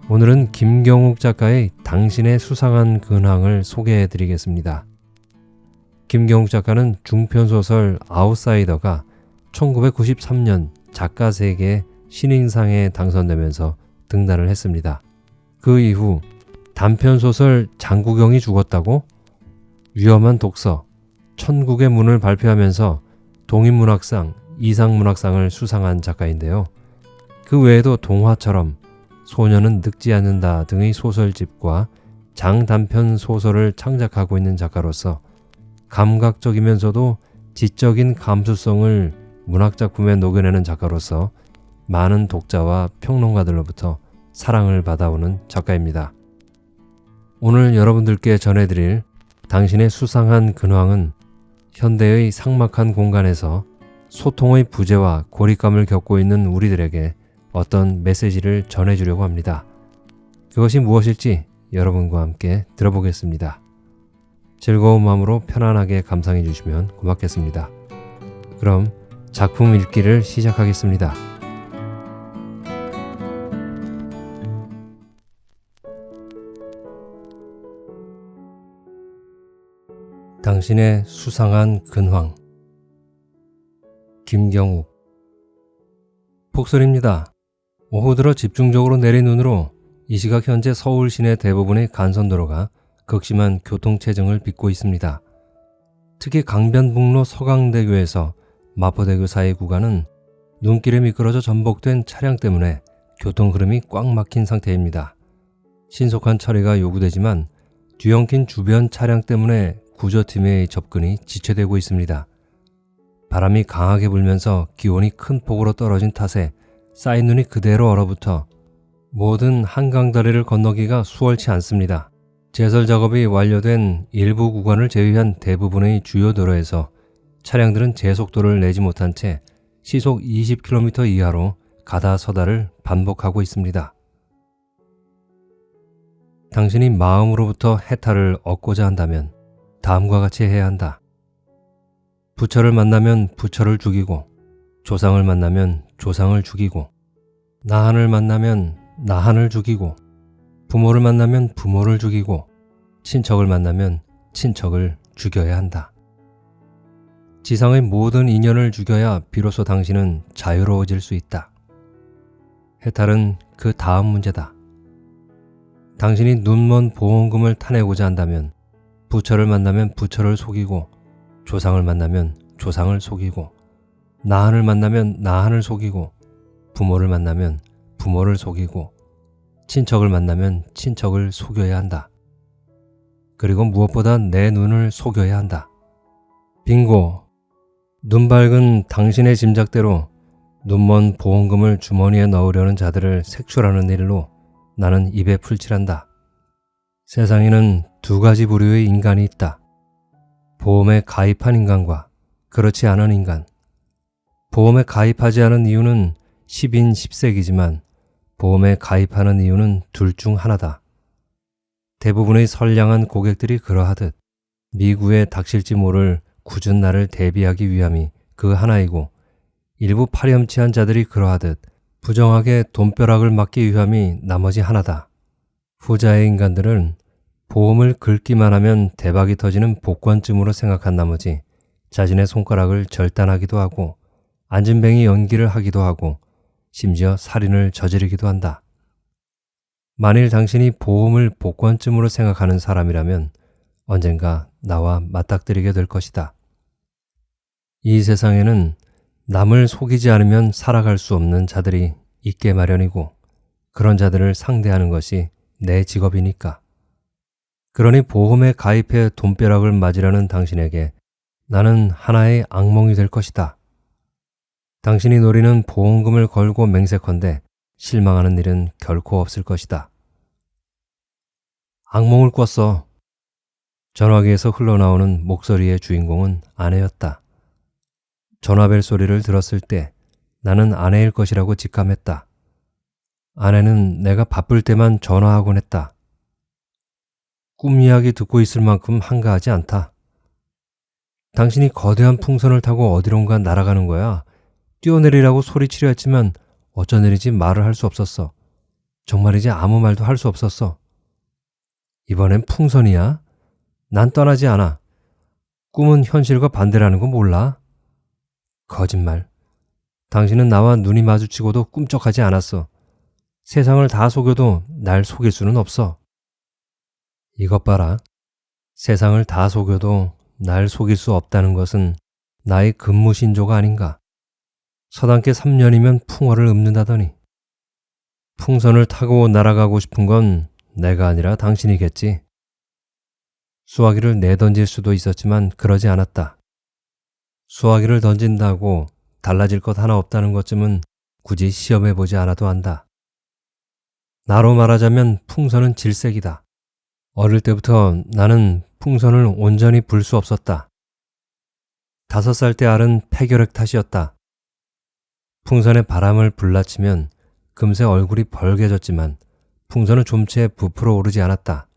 오늘은 김경욱 작가의 당신의 수상한 근황을 소개해 드리겠습니다. 김경욱 작가는 중편소설 아웃사이더가 1993년 작가세계 신인상에 당선되면서 등단을 했습니다. 그 이후 단편소설 장구경이 죽었다고? 위험한 독서, 천국의 문을 발표하면서 동인문학상, 이상문학상을 수상한 작가인데요. 그 외에도 동화처럼 소녀는 늙지 않는다 등의 소설집과 장단편 소설을 창작하고 있는 작가로서 감각적이면서도 지적인 감수성을 문학작품에 녹여내는 작가로서 많은 독자와 평론가들로부터 사랑을 받아오는 작가입니다. 오늘 여러분들께 전해드릴 당신의 수상한 근황은 현대의 삭막한 공간에서 소통의 부재와 고립감을 겪고 있는 우리들에게 어떤 메시지를 전해주려고 합니다. 그것이 무엇일지 여러분과 함께 들어보겠습니다. 즐거운 마음으로 편안하게 감상해 주시면 고맙겠습니다. 그럼 작품 읽기를 시작하겠습니다. 당신의 수상한 근황. 김경욱. 폭설입니다. 오후 들어 집중적으로 내린 눈으로 이 시각 현재 서울 시내 대부분의 간선도로가 극심한 교통체증을 빚고 있습니다. 특히 강변북로 서강대교에서 마포대교 사이 구간은 눈길에 미끄러져 전복된 차량 때문에 교통 흐름이 꽉 막힌 상태입니다. 신속한 처리가 요구되지만 뒤엉킨 주변 차량 때문에 구조팀의 접근이 지체되고 있습니다. 바람이 강하게 불면서 기온이 큰 폭으로 떨어진 탓에 쌓인 눈이 그대로 얼어붙어 모든 한강다리를 건너기가 수월치 않습니다. 제설 작업이 완료된 일부 구간을 제외한 대부분의 주요 도로에서 차량들은 제속도를 내지 못한 채 시속 20km 이하로 가다 서다를 반복하고 있습니다. 당신이 마음으로부터 해탈을 얻고자 한다면 다음과 같이 해야 한다. 부처를 만나면 부처를 죽이고, 조상을 만나면 조상을 죽이고, 나한을 만나면 나한을 죽이고, 부모를 만나면 부모를 죽이고, 친척을 만나면 친척을 죽여야 한다. 지상의 모든 인연을 죽여야 비로소 당신은 자유로워질 수 있다. 해탈은 그 다음 문제다. 당신이 눈먼 보험금을 타내고자 한다면 부처를 만나면 부처를 속이고, 조상을 만나면 조상을 속이고, 나한을 만나면 나한을 속이고, 부모를 만나면 부모를 속이고, 친척을 만나면 친척을 속여야 한다. 그리고 무엇보다 내 눈을 속여야 한다. 빙고! 눈 밝은 당신의 짐작대로 눈먼 보험금을 주머니에 넣으려는 자들을 색출하는 일로 나는 입에 풀칠한다. 세상에는 두 가지 부류의 인간이 있다. 보험에 가입한 인간과 그렇지 않은 인간. 보험에 가입하지 않은 이유는 10인 10색이지만 보험에 가입하는 이유는 둘 중 하나다. 대부분의 선량한 고객들이 그러하듯 미구에 닥칠지 모를 굳은 날을 대비하기 위함이 그 하나이고, 일부 파렴치한 자들이 그러하듯 부정하게 돈벼락을 막기 위함이 나머지 하나다. 후자의 인간들은 보험을 긁기만 하면 대박이 터지는 복권쯤으로 생각한 나머지 자신의 손가락을 절단하기도 하고 안진뱅이 연기를 하기도 하고 심지어 살인을 저지르기도 한다. 만일 당신이 보험을 복권쯤으로 생각하는 사람이라면 언젠가 나와 맞닥뜨리게 될 것이다. 이 세상에는 남을 속이지 않으면 살아갈 수 없는 자들이 있게 마련이고, 그런 자들을 상대하는 것이 내 직업이니까. 그러니 보험에 가입해 돈벼락을 맞으려는 당신에게 나는 하나의 악몽이 될 것이다. 당신이 노리는 보험금을 걸고 맹세컨대 실망하는 일은 결코 없을 것이다. 악몽을 꿨어. 전화기에서 흘러나오는 목소리의 주인공은 아내였다. 전화벨 소리를 들었을 때 나는 아내일 것이라고 직감했다. 아내는 내가 바쁠 때만 전화하곤 했다. 꿈 이야기 듣고 있을 만큼 한가하지 않다. 당신이 거대한 풍선을 타고 어디론가 날아가는 거야. 뛰어내리라고 소리치려 했지만 어쩐 일인지 말을 할 수 없었어. 정말 이제 아무 말도 할 수 없었어. 이번엔 풍선이야? 난 떠나지 않아. 꿈은 현실과 반대라는 거 몰라? 거짓말. 당신은 나와 눈이 마주치고도 꿈쩍하지 않았어. 세상을 다 속여도 날 속일 수는 없어. 이것 봐라. 세상을 다 속여도 날 속일 수 없다는 것은 나의 근무신조가 아닌가. 서당께 3년이면 풍어를 읊는다더니. 풍선을 타고 날아가고 싶은 건 내가 아니라 당신이겠지. 수화기를 내던질 수도 있었지만 그러지 않았다. 수화기를 던진다고 달라질 것 하나 없다는 것쯤은 굳이 시험해보지 않아도 안다. 나로 말하자면 풍선은 질색이다. 어릴 때부터 나는 풍선을 온전히 불 수 없었다. 5살 때 앓은 폐결핵 탓이었다. 풍선에 바람을 불라치면 금세 얼굴이 벌개졌지만 풍선은 좀채 부풀어 오르지 않았다.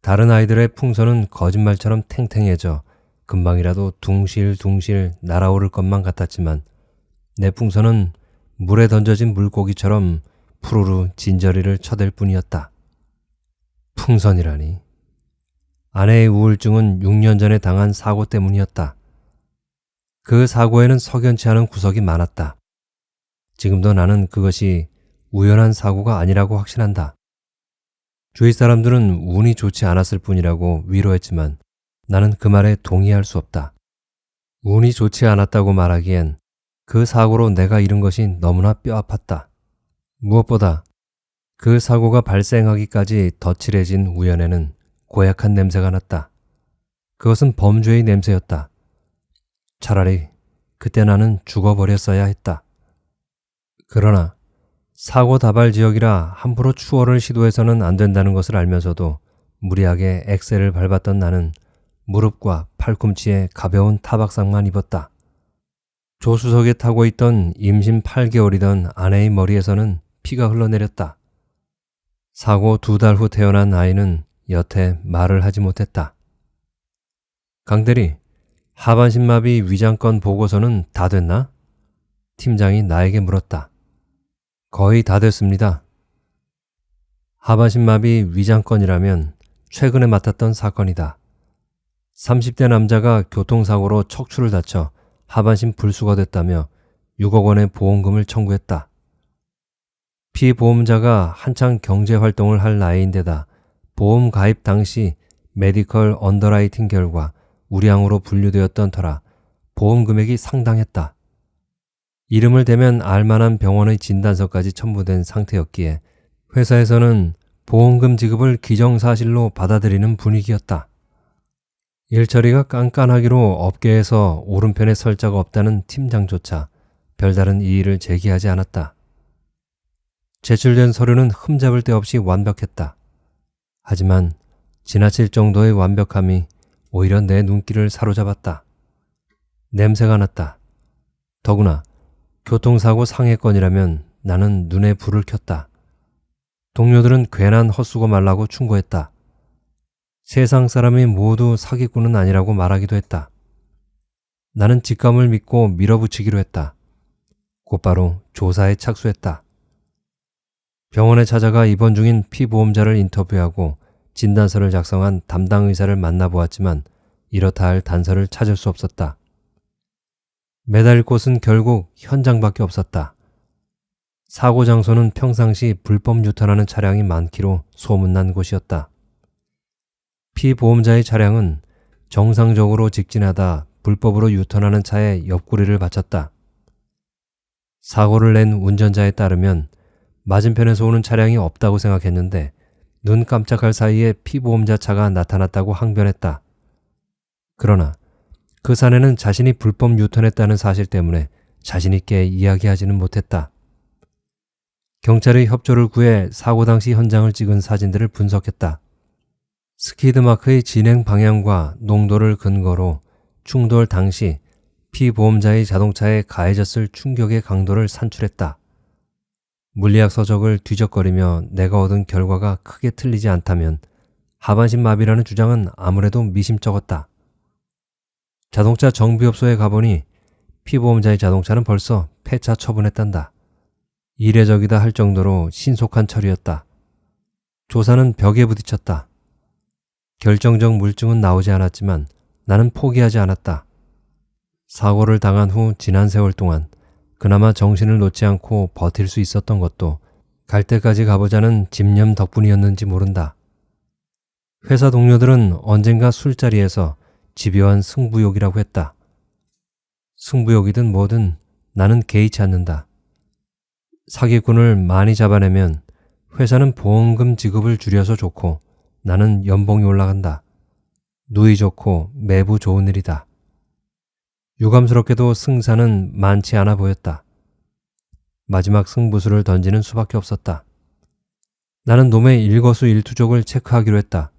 다른 아이들의 풍선은 거짓말처럼 탱탱해져 금방이라도 둥실둥실 날아오를 것만 같았지만 내 풍선은 물에 던져진 물고기처럼 푸르르 진저리를 쳐댈 뿐이었다. 풍선이라니. 아내의 우울증은 6년 전에 당한 사고 때문이었다. 그 사고에는 석연치 않은 구석이 많았다. 지금도 나는 그것이 우연한 사고가 아니라고 확신한다. 주위 사람들은 운이 좋지 않았을 뿐이라고 위로했지만 나는 그 말에 동의할 수 없다. 운이 좋지 않았다고 말하기엔 그 사고로 내가 잃은 것이 너무나 뼈 아팠다. 무엇보다 그 사고가 발생하기까지 덧칠해진 우연에는 고약한 냄새가 났다. 그것은 범죄의 냄새였다. 차라리 그때 나는 죽어버렸어야 했다. 그러나 사고 다발 지역이라 함부로 추월을 시도해서는 안 된다는 것을 알면서도 무리하게 엑셀을 밟았던 나는 무릎과 팔꿈치에 가벼운 타박상만 입었다. 조수석에 타고 있던 임신 8개월이던 아내의 머리에서는 피가 흘러내렸다. 사고 2달 후 태어난 아이는 여태 말을 하지 못했다. 강대리, 하반신마비 위장권 보고서는 다 됐나? 팀장이 나에게 물었다. 거의 다 됐습니다. 하반신마비 위장권이라면 최근에 맡았던 사건이다. 30대 남자가 교통사고로 척추를 다쳐 하반신 불수가 됐다며 6억 원의 보험금을 청구했다. 피보험자가 한창 경제활동을 할 나이인데다 보험 가입 당시 메디컬 언더라이팅 결과 우량으로 분류되었던 터라 보험 금액이 상당했다. 이름을 대면 알만한 병원의 진단서까지 첨부된 상태였기에 회사에서는 보험금 지급을 기정사실로 받아들이는 분위기였다. 일처리가 깐깐하기로 업계에서 오른편에 설 자가 없다는 팀장조차 별다른 이의를 제기하지 않았다. 제출된 서류는 흠잡을 데 없이 완벽했다. 하지만 지나칠 정도의 완벽함이 오히려 내 눈길을 사로잡았다. 냄새가 났다. 더구나 교통사고 상해건이라면 나는 눈에 불을 켰다. 동료들은 괜한 헛수고 말라고 충고했다. 세상 사람이 모두 사기꾼은 아니라고 말하기도 했다. 나는 직감을 믿고 밀어붙이기로 했다. 곧바로 조사에 착수했다. 병원에 찾아가 입원 중인 피보험자를 인터뷰하고 진단서를 작성한 담당 의사를 만나보았지만 이렇다 할 단서를 찾을 수 없었다. 매달릴 곳은 결국 현장밖에 없었다. 사고 장소는 평상시 불법 유턴하는 차량이 많기로 소문난 곳이었다. 피보험자의 차량은 정상적으로 직진하다 불법으로 유턴하는 차의 옆구리를 받쳤다. 사고를 낸 운전자에 따르면 맞은편에서 오는 차량이 없다고 생각했는데 눈 깜짝할 사이에 피보험자 차가 나타났다고 항변했다. 그러나 그 사내는 자신이 불법 유턴했다는 사실 때문에 자신 있게 이야기하지는 못했다. 경찰의 협조를 구해 사고 당시 현장을 찍은 사진들을 분석했다. 스키드마크의 진행 방향과 농도를 근거로 충돌 당시 피보험자의 자동차에 가해졌을 충격의 강도를 산출했다. 물리학 서적을 뒤적거리며 내가 얻은 결과가 크게 틀리지 않다면 하반신 마비라는 주장은 아무래도 미심쩍었다. 자동차 정비업소에 가보니 피보험자의 자동차는 벌써 폐차 처분했단다. 이례적이다 할 정도로 신속한 처리였다. 조사는 벽에 부딪혔다. 결정적 물증은 나오지 않았지만 나는 포기하지 않았다. 사고를 당한 후 지난 세월 동안 그나마 정신을 놓지 않고 버틸 수 있었던 것도 갈 때까지 가보자는 집념 덕분이었는지 모른다. 회사 동료들은 언젠가 술자리에서 집요한 승부욕이라고 했다. 승부욕이든 뭐든 나는 개의치 않는다. 사기꾼을 많이 잡아내면 회사는 보험금 지급을 줄여서 좋고 나는 연봉이 올라간다. 누이 좋고 매부 좋은 일이다. 유감스럽게도 승산은 많지 않아 보였다. 마지막 승부수를 던지는 수밖에 없었다. 나는 놈의 일거수일투족을 체크하기로 했다.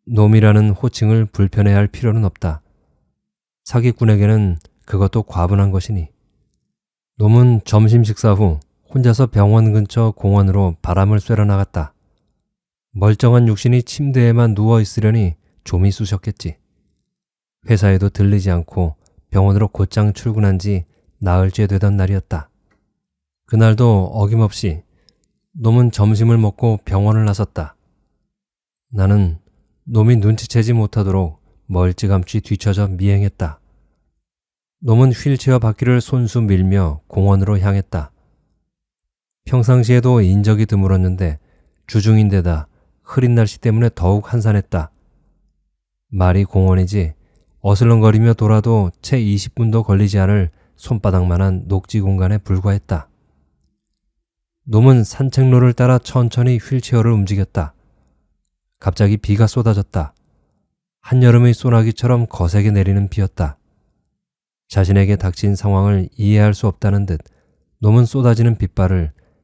놈이라는 호칭을 불편해할 필요는 없다. 사기꾼에게는 그것도 과분한 것이니. 놈은 점심 식사 후 혼자서 병원 근처 공원으로 바람을 쐬러 나갔다. 멀쩡한 육신이 침대에만 누워 있으려니 좀이 쑤셨겠지. 회사에도 들르지 않고 병원으로 곧장 출근한 지 나흘째 되던 날이었다. 그날도 어김없이 놈은 점심을 먹고 병원을 나섰다. 나는 놈이 눈치채지 못하도록 멀찌감치 뒤처져 미행했다. 놈은 휠체어 바퀴를 손수 밀며 공원으로 향했다. 평상시에도 인적이 드물었는데 주중인데다 흐린 날씨 때문에 더욱 한산했다. 말이 공원이지 어슬렁거리며 돌아도 채 20분도 걸리지 않을 손바닥만한 녹지 공간에 불과했다. 놈은 산책로를 따라 천천히 휠체어를 움직였다. 갑자기 비가 쏟아졌다. 한여름의 소나기처럼 거세게 내리는 비였다. 자신에게 닥친 상황을 이해할 수 없다는 듯 놈은 쏟아지는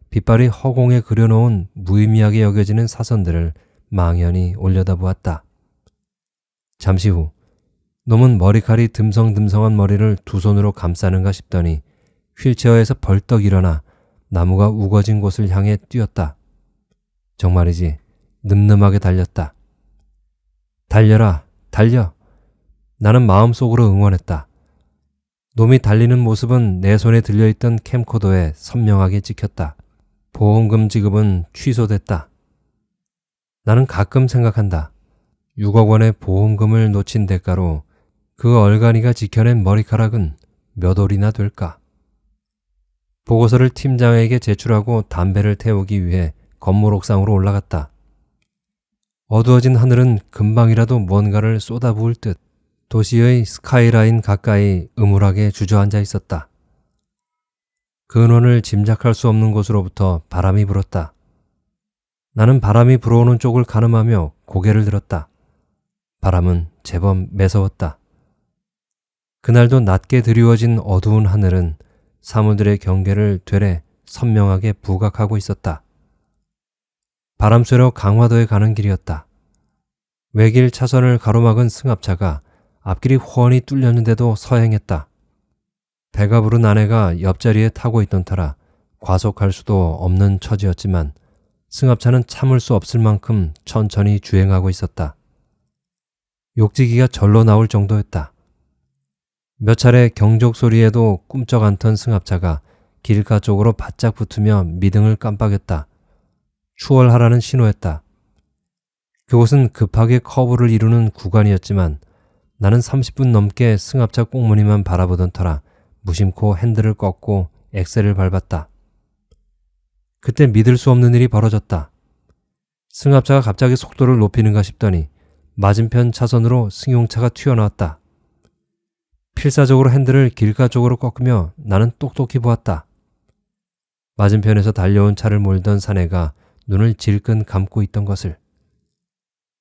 빗발이 허공에 그려놓은 무의미하게 여겨지는 사선들을 망연히 올려다보았다. 잠시 후 놈은 머리칼이 듬성듬성한 머리를 두 손으로 감싸는가 싶더니 휠체어에서 벌떡 일어나 나무가 우거진 곳을 향해 뛰었다. 정말이지 늠름하게 달렸다. 달려라, 달려. 나는 마음속으로 응원했다. 놈이 달리는 모습은 내 손에 들려있던 캠코더에 선명하게 찍혔다. 보험금 지급은 취소됐다. 나는 가끔 생각한다. 6억 원의 보험금을 놓친 대가로 그 얼간이가 지켜낸 머리카락은 몇 올이나 될까? 보고서를 팀장에게 제출하고 담배를 태우기 위해 건물 옥상으로 올라갔다. 어두워진 하늘은 금방이라도 뭔가를 쏟아부을 듯 도시의 스카이라인 가까이 음울하게 주저앉아 있었다. 근원을 짐작할 수 없는 곳으로부터 바람이 불었다. 나는 바람이 불어오는 쪽을 가늠하며 고개를 들었다. 바람은 제법 매서웠다. 그날도 낮게 드리워진 어두운 하늘은 사무들의 경계를 되레 선명하게 부각하고 있었다. 바람 쐬러 강화도에 가는 길이었다. 외길 차선을 가로막은 승합차가 앞길이 훤히 뚫렸는데도 서행했다. 배가 부른 아내가 옆자리에 타고 있던 터라 과속할 수도 없는 처지였지만 승합차는 참을 수 없을 만큼 천천히 주행하고 있었다. 욕지기가 절로 나올 정도였다. 몇 차례 경적 소리에도 꿈쩍 않던 승합차가 길가 쪽으로 바짝 붙으며 미등을 깜빡였다. 추월하라는 신호였다. 그곳은 급하게 커브를 이루는 구간이었지만 나는 30분 넘게 승합차 꽁무니만 바라보던 터라 무심코 핸들을 꺾고 엑셀을 밟았다. 그때 믿을 수 없는 일이 벌어졌다. 승합차가 갑자기 속도를 높이는가 싶더니 맞은편 차선으로 승용차가 튀어나왔다. 필사적으로 핸들을 길가 쪽으로 꺾으며 나는 똑똑히 보았다. 맞은편에서 달려온 차를 몰던 사내가 눈을 질끈 감고 있던 것을.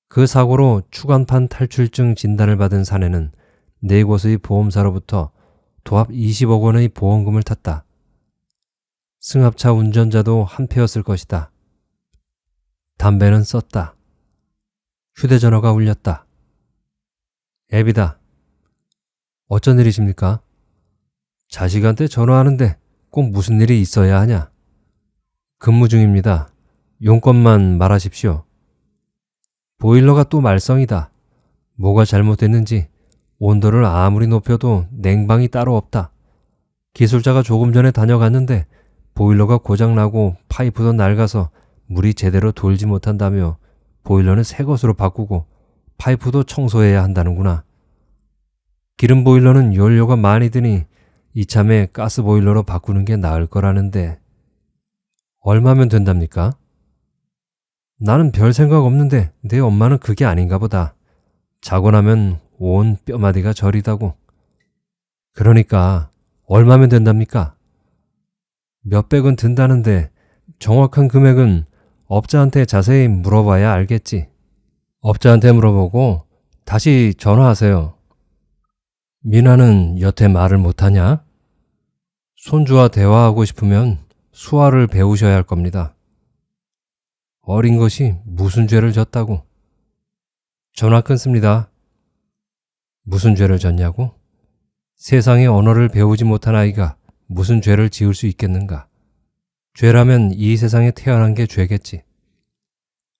그 사고로 추간판 탈출증 진단을 받은 사내는 네 곳의 보험사로부터 도합 20억 원의 보험금을 탔다. 승합차 운전자도 한패였을 것이다. 담배는 썼다. 휴대전화가 울렸다. 앱이다. 어쩐 일이십니까? 자식한테 전화하는데 꼭 무슨 일이 있어야 하냐? 근무 중입니다. 용건만 말하십시오. 보일러가 또 말썽이다. 뭐가 잘못됐는지 온도를 아무리 높여도 냉방이 따로 없다. 기술자가 조금 전에 다녀갔는데 보일러가 고장나고 파이프도 낡아서 물이 제대로 돌지 못한다며 보일러는 새 것으로 바꾸고 파이프도 청소해야 한다는구나. 기름 보일러는 연료가 많이 드니 이참에 가스 보일러로 바꾸는 게 나을 거라는데 얼마면 된답니까? 나는 별 생각 없는데 내 엄마는 그게 아닌가 보다. 자고 나면 온 뼈마디가 저리다고. 그러니까 얼마면 된답니까? 몇백은 든다는데 정확한 금액은 업자한테 자세히 물어봐야 알겠지. 업자한테 물어보고 다시 전화하세요. 미나는 여태 말을 못하냐? 손주와 대화하고 싶으면 수화를 배우셔야 할 겁니다. 어린 것이 무슨 죄를 졌다고. 전화 끊습니다. 무슨 죄를 졌냐고? 세상의 언어를 배우지 못한 아이가 무슨 죄를 지을 수 있겠는가? 죄라면 이 세상에 태어난 게 죄겠지.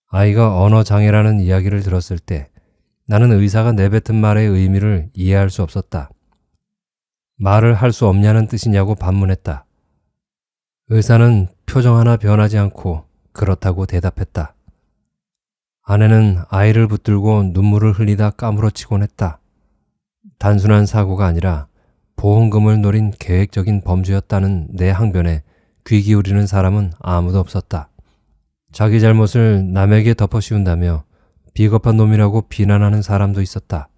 아이가 언어장애라는 이야기를 들었을 때 나는 의사가 내뱉은 말의 의미를 이해할 수 없었다. 말을 할 수 없냐는 뜻이냐고 반문했다. 의사는 표정 하나 변하지 않고 그렇다고 대답했다. 아내는 아이를 붙들고 눈물을 흘리다 까무러치곤 했다. 단순한 사고가 아니라 보험금을 노린 계획적인 범죄였다는 내 항변에 귀 기울이는 사람은 아무도 없었다. 자기 잘못을 남에게 덮어씌운다며 비겁한 놈이라고 비난하는 사람도 있었다.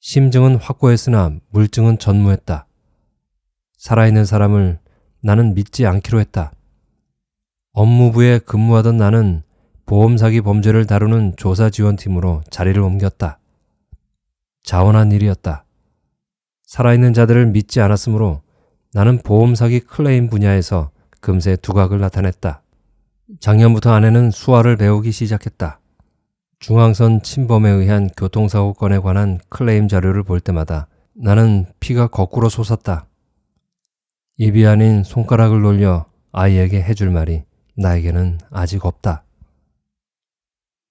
심증은 확고했으나 물증은 전무했다. 살아있는 사람을 나는 믿지 않기로 했다. 업무부에 근무하던 나는 보험사기 범죄를 다루는 조사지원팀으로 자리를 옮겼다. 자원한 일이었다. 살아있는 자들을 믿지 않았으므로 나는 보험사기 클레임 분야에서 금세 두각을 나타냈다. 작년부터 아내는 수화를 배우기 시작했다. 중앙선 침범에 의한 교통사고 건에 관한 클레임 자료를 볼 때마다 나는 피가 거꾸로 솟았다. 입이 아닌 손가락을 놀려 아이에게 해줄 말이 나에게는 아직 없다.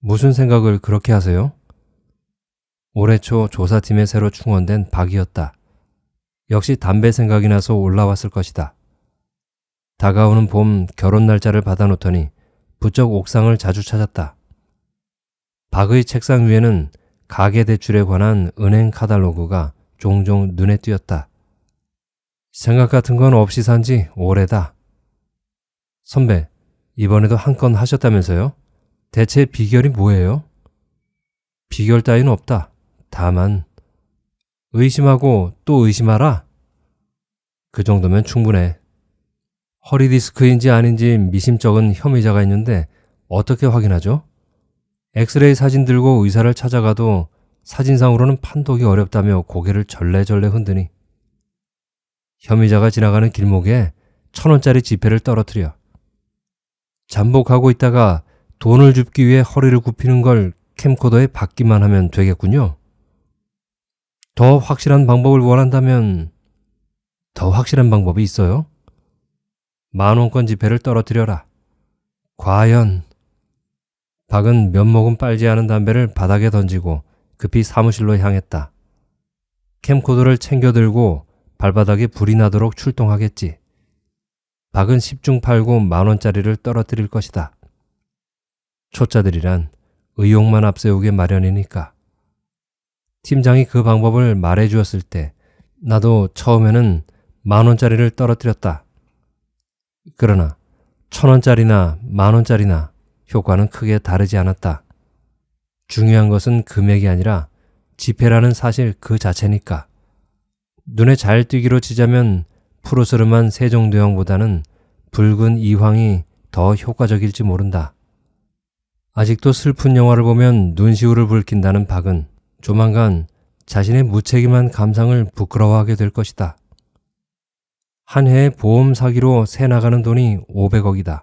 무슨 생각을 그렇게 하세요? 올해 초 조사팀에 새로 충원된 박이었다. 역시 담배 생각이 나서 올라왔을 것이다. 다가오는 봄 결혼 날짜를 받아놓더니 부쩍 옥상을 자주 찾았다. 박의 책상 위에는 가계대출에 관한 은행 카탈로그가 종종 눈에 띄었다. 생각 같은 건 없이 산 지 오래다. 선배, 이번에도 한 건 하셨다면서요? 대체 비결이 뭐예요? 비결 따위는 없다. 다만 의심하고 또 의심하라. 그 정도면 충분해. 허리 디스크인지 아닌지 미심쩍은 혐의자가 있는데 어떻게 확인하죠? 엑스레이 사진 들고 의사를 찾아가도 사진상으로는 판독이 어렵다며 고개를 절레절레 흔드니 혐의자가 지나가는 길목에 1,000원짜리 지폐를 떨어뜨려 잠복하고 있다가 돈을 줍기 위해 허리를 굽히는 걸 캠코더에 받기만 하면 되겠군요. 더 확실한 방법을 원한다면 더 확실한 방법이 있어요? 10,000원권 지폐를 떨어뜨려라. 과연 박은 몇 모금 빨지 않은 담배를 바닥에 던지고 급히 사무실로 향했다. 캠코더를 챙겨 들고 발바닥에 불이 나도록 출동하겠지. 박은 10중 8구 10,000원짜리를 떨어뜨릴 것이다. 초짜들이란 의욕만 앞세우게 마련이니까. 팀장이 그 방법을 말해 주었을 때 나도 처음에는 10,000원짜리를 떨어뜨렸다. 그러나 1,000원짜리나 10,000원짜리나 효과는 크게 다르지 않았다. 중요한 것은 금액이 아니라 지폐라는 사실 그 자체니까. 눈에 잘 띄기로 치자면 푸르스름한 세종대왕보다는 붉은 이황이 더 효과적일지 모른다. 아직도 슬픈 영화를 보면 눈시울을 붉힌다는 박은 조만간 자신의 무책임한 감상을 부끄러워하게 될 것이다. 한 해의 보험 사기로 새 나가는 돈이 500억이다.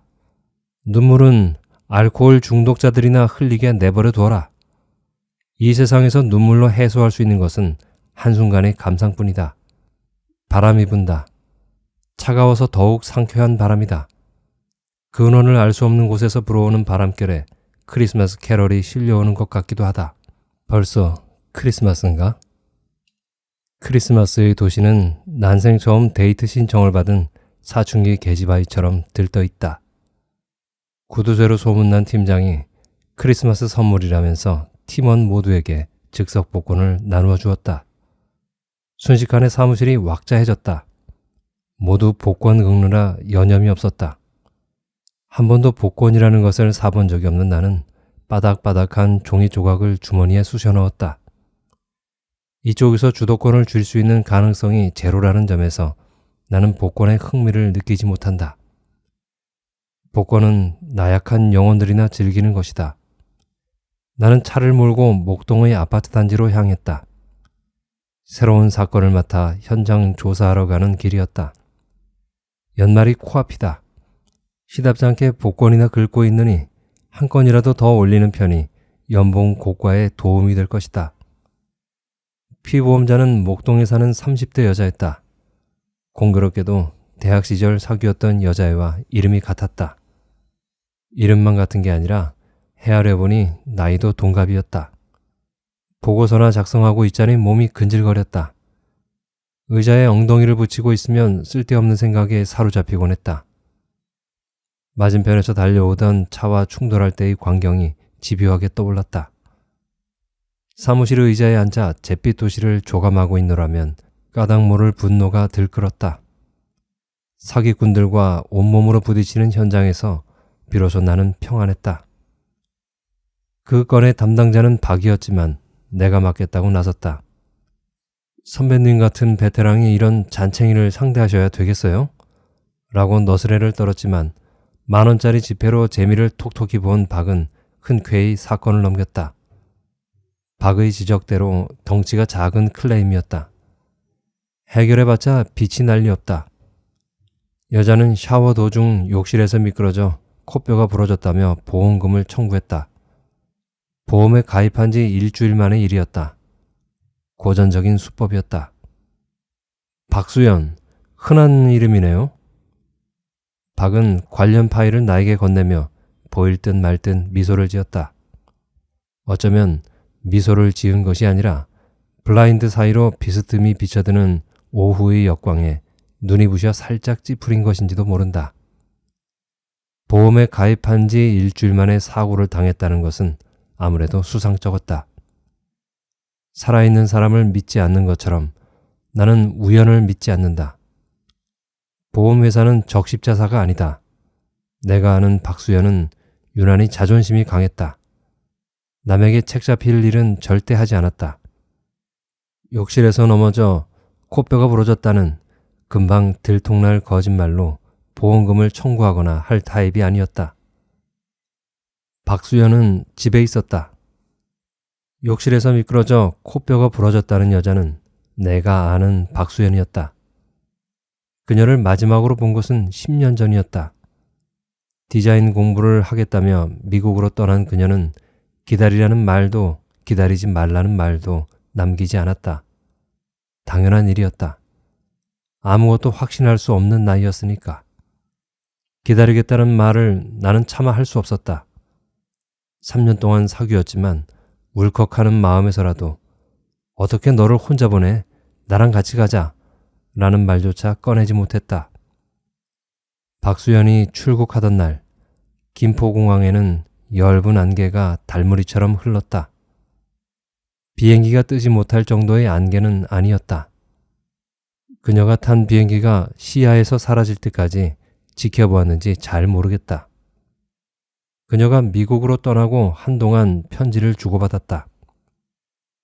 눈물은 알코올 중독자들이나 흘리게 내버려 두어라. 이 세상에서 눈물로 해소할 수 있는 것은 한순간의 감상뿐이다. 바람이 분다. 차가워서 더욱 상쾌한 바람이다. 근원을 알 수 없는 곳에서 불어오는 바람결에 크리스마스 캐럴이 실려오는 것 같기도 하다. 벌써 크리스마스인가? 크리스마스의 도시는 난생 처음 데이트 신청을 받은 사춘기 계집아이처럼 들떠 있다. 구두쇠로 소문난 팀장이 크리스마스 선물이라면서 팀원 모두에게 즉석 복권을 나누어 주었다. 순식간에 사무실이 왁자해졌다. 모두 복권 긁느라 여념이 없었다. 한 번도 복권이라는 것을 사본 적이 없는 나는 바닥바닥한 종이 조각을 주머니에 쑤셔 넣었다. 이쪽에서 주도권을 줄 수 있는 가능성이 제로라는 점에서 나는 복권의 흥미를 느끼지 못한다. 복권은 나약한 영혼들이나 즐기는 것이다. 나는 차를 몰고 목동의 아파트 단지로 향했다. 새로운 사건을 맡아 현장 조사하러 가는 길이었다. 연말이 코앞이다. 시답지 않게 복권이나 긁고 있느니 한 건이라도 더 올리는 편이 연봉 고과에 도움이 될 것이다. 피보험자는 목동에 사는 30대 여자였다. 공교롭게도 대학 시절 사귀었던 여자애와 이름이 같았다. 이름만 같은 게 아니라 헤아려 보니 나이도 동갑이었다. 보고서나 작성하고 있자니 몸이 근질거렸다. 의자에 엉덩이를 붙이고 있으면 쓸데없는 생각에 사로잡히곤 했다. 맞은편에서 달려오던 차와 충돌할 때의 광경이 집요하게 떠올랐다. 사무실 의자에 앉아 잿빛 도시를 조감하고 있노라면 까닭 모를 분노가 들끓었다. 사기꾼들과 온몸으로 부딪히는 현장에서 비로소 나는 평안했다. 그 건의 담당자는 박이었지만 내가 맡겠다고 나섰다. 선배님 같은 베테랑이 이런 잔챙이를 상대하셔야 되겠어요? 라고 너스레를 떨었지만 10,000원짜리 지폐로 재미를 톡톡히 본 박은 흔쾌히 사건을 넘겼다. 박의 지적대로 덩치가 작은 클레임이었다. 해결해봤자 빛이 날 리 없다. 여자는 샤워 도중 욕실에서 미끄러져 코뼈가 부러졌다며 보험금을 청구했다. 보험에 가입한 지 일주일 만의 일이었다. 고전적인 수법이었다. 박수연, 흔한 이름이네요. 박은 관련 파일을 나에게 건네며 보일 듯 말 듯 미소를 지었다. 어쩌면 미소를 지은 것이 아니라 블라인드 사이로 비스듬히 비쳐드는 오후의 역광에 눈이 부셔 살짝 찌푸린 것인지도 모른다. 보험에 가입한 지 일주일 만에 사고를 당했다는 것은 아무래도 수상쩍었다. 살아있는 사람을 믿지 않는 것처럼 나는 우연을 믿지 않는다. 보험회사는 적십자사가 아니다. 내가 아는 박수연은 유난히 자존심이 강했다. 남에게 책 잡힐 일은 절대 하지 않았다. 욕실에서 넘어져 코뼈가 부러졌다는 금방 들통날 거짓말로 보험금을 청구하거나 할 타입이 아니었다. 박수연은 집에 있었다. 욕실에서 미끄러져 코뼈가 부러졌다는 여자는 내가 아는 박수연이었다. 그녀를 마지막으로 본 것은 10년 전이었다. 디자인 공부를 하겠다며 미국으로 떠난 그녀는 기다리라는 말도 기다리지 말라는 말도 남기지 않았다. 당연한 일이었다. 아무것도 확신할 수 없는 나이였으니까. 기다리겠다는 말을 나는 차마 할 수 없었다. 3년 동안 사귀었지만 울컥하는 마음에서라도 어떻게 너를 혼자 보내? 나랑 같이 가자. 라는 말조차 꺼내지 못했다. 박수연이 출국하던 날 김포공항에는 엷은 안개가 달무리처럼 흘렀다. 비행기가 뜨지 못할 정도의 안개는 아니었다. 그녀가 탄 비행기가 시야에서 사라질 때까지 지켜보았는지 잘 모르겠다. 그녀가 미국으로 떠나고 한동안 편지를 주고받았다.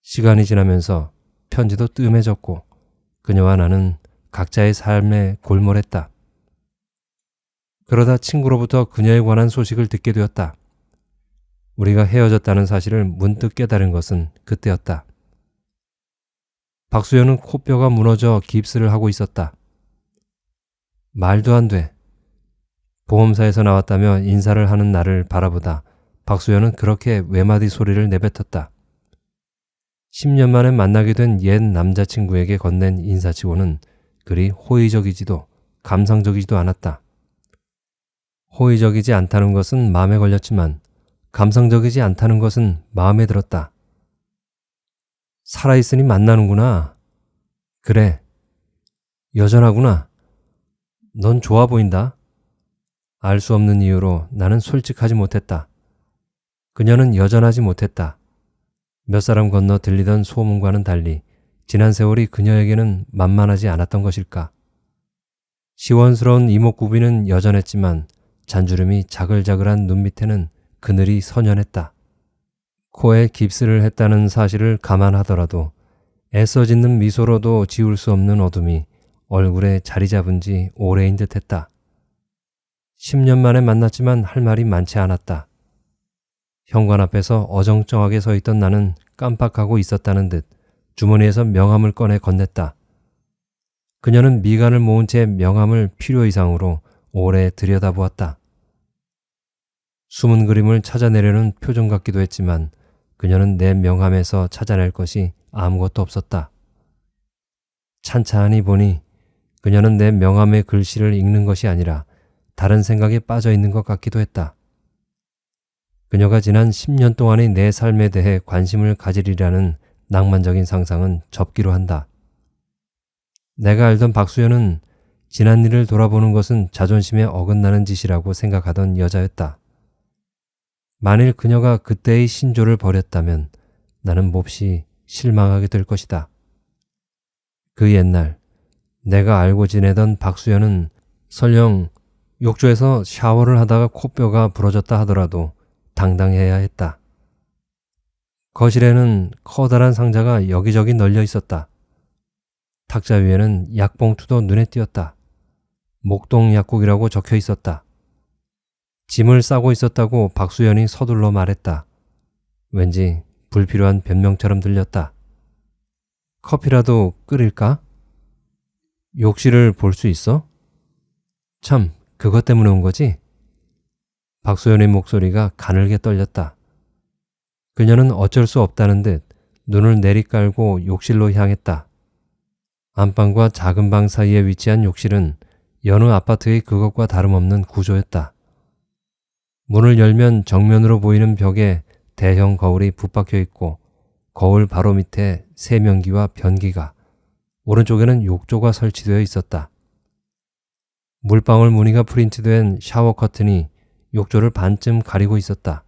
시간이 지나면서 편지도 뜸해졌고 그녀와 나는 각자의 삶에 골몰했다. 그러다 친구로부터 그녀에 관한 소식을 듣게 되었다. 우리가 헤어졌다는 사실을 문득 깨달은 것은 그때였다. 박수연은 코뼈가 무너져 깁스를 하고 있었다. 말도 안 돼. 보험사에서 나왔다며 인사를 하는 나를 바라보다 박수연은 그렇게 외마디 소리를 내뱉었다. 10년 만에 만나게 된 옛 남자친구에게 건넨 인사치고는 그리 호의적이지도 감상적이지도 않았다. 호의적이지 않다는 것은 마음에 걸렸지만 감상적이지 않다는 것은 마음에 들었다. 살아있으니 만나는구나. 그래, 여전하구나. 넌 좋아 보인다. 알 수 없는 이유로 나는 솔직하지 못했다. 그녀는 여전하지 못했다. 몇 사람 건너 들리던 소문과는 달리 지난 세월이 그녀에게는 만만하지 않았던 것일까. 시원스러운 이목구비는 여전했지만 잔주름이 자글자글한 눈 밑에는 그늘이 선연했다. 코에 깁스를 했다는 사실을 감안하더라도 애써 짓는 미소로도 지울 수 없는 어둠이 얼굴에 자리 잡은 지 오래인 듯했다. 10년 만에 만났지만 할 말이 많지 않았다. 현관 앞에서 어정쩡하게 서 있던 나는 깜빡하고 있었다는 듯 주머니에서 명함을 꺼내 건넸다. 그녀는 미간을 모은 채 명함을 필요 이상으로 오래 들여다보았다. 숨은 그림을 찾아내려는 표정 같기도 했지만 그녀는 내 명함에서 찾아낼 것이 아무것도 없었다. 찬찬히 보니 그녀는 내 명함의 글씨를 읽는 것이 아니라 다른 생각에 빠져 있는 것 같기도 했다. 그녀가 지난 10년 동안의 내 삶에 대해 관심을 가지리라는 낭만적인 상상은 접기로 한다. 내가 알던 박수연은 지난 일을 돌아보는 것은 자존심에 어긋나는 짓이라고 생각하던 여자였다. 만일 그녀가 그때의 신조를 버렸다면 나는 몹시 실망하게 될 것이다. 그 옛날 내가 알고 지내던 박수연은 설령 욕조에서 샤워를 하다가 코뼈가 부러졌다 하더라도 당당해야 했다. 거실에는 커다란 상자가 여기저기 널려 있었다. 탁자 위에는 약봉투도 눈에 띄었다. 목동 약국이라고 적혀 있었다. 짐을 싸고 있었다고 박수연이 서둘러 말했다. 왠지 불필요한 변명처럼 들렸다. 커피라도 끓일까? 욕실을 볼 수 있어? 참, 그것 때문에 온 거지? 박수연의 목소리가 가늘게 떨렸다. 그녀는 어쩔 수 없다는 듯 눈을 내리깔고 욕실로 향했다. 안방과 작은 방 사이에 위치한 욕실은 여느 아파트의 그것과 다름없는 구조였다. 문을 열면 정면으로 보이는 벽에 대형 거울이 붙박혀 있고 거울 바로 밑에 세면기와 변기가, 오른쪽에는 욕조가 설치되어 있었다. 물방울 무늬가 프린트된 샤워 커튼이 욕조를 반쯤 가리고 있었다.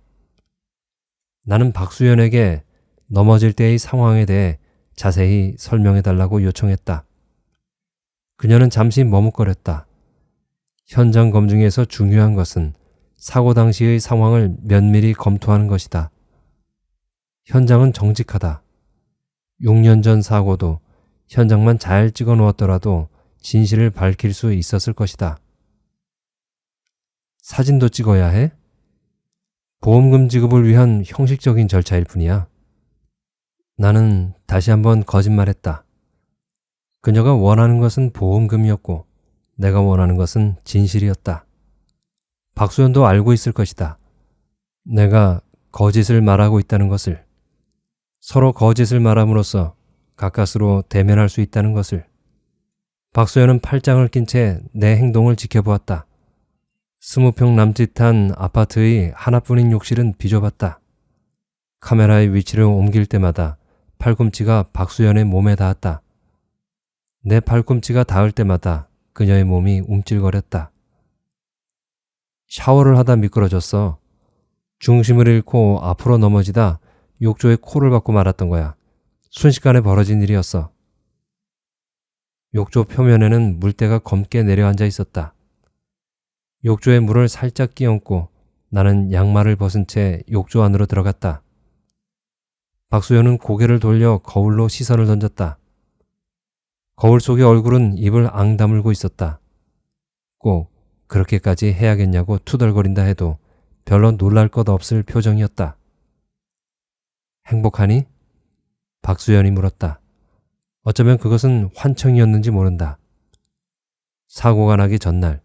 나는 박수연에게 넘어질 때의 상황에 대해 자세히 설명해달라고 요청했다. 그녀는 잠시 머뭇거렸다. 현장 검증에서 중요한 것은 사고 당시의 상황을 면밀히 검토하는 것이다. 현장은 정직하다. 6년 전 사고도 현장만 잘 찍어 놓았더라도 진실을 밝힐 수 있었을 것이다. 사진도 찍어야 해? 보험금 지급을 위한 형식적인 절차일 뿐이야. 나는 다시 한번 거짓말했다. 그녀가 원하는 것은 보험금이었고 내가 원하는 것은 진실이었다. 박수연도 알고 있을 것이다. 내가 거짓을 말하고 있다는 것을. 서로 거짓을 말함으로써 가까스로 대면할 수 있다는 것을. 박수연은 팔짱을 낀 채 내 행동을 지켜보았다. 20평 남짓한 아파트의 하나뿐인 욕실은 비좁았다. 카메라의 위치를 옮길 때마다 팔꿈치가 박수연의 몸에 닿았다. 내 팔꿈치가 닿을 때마다 그녀의 몸이 움찔거렸다. 샤워를 하다 미끄러졌어. 중심을 잃고 앞으로 넘어지다 욕조에 코를 박고 말았던 거야. 순식간에 벌어진 일이었어. 욕조 표면에는 물때가 검게 내려앉아 있었다. 욕조에 물을 살짝 끼얹고 나는 양말을 벗은 채 욕조 안으로 들어갔다. 박수연은 고개를 돌려 거울로 시선을 던졌다. 거울 속의 얼굴은 입을 앙다물고 있었다. 꼭 그렇게까지 해야겠냐고 투덜거린다 해도 별로 놀랄 것 없을 표정이었다. 행복하니? 박수연이 물었다. 어쩌면 그것은 환청이었는지 모른다. 사고가 나기 전날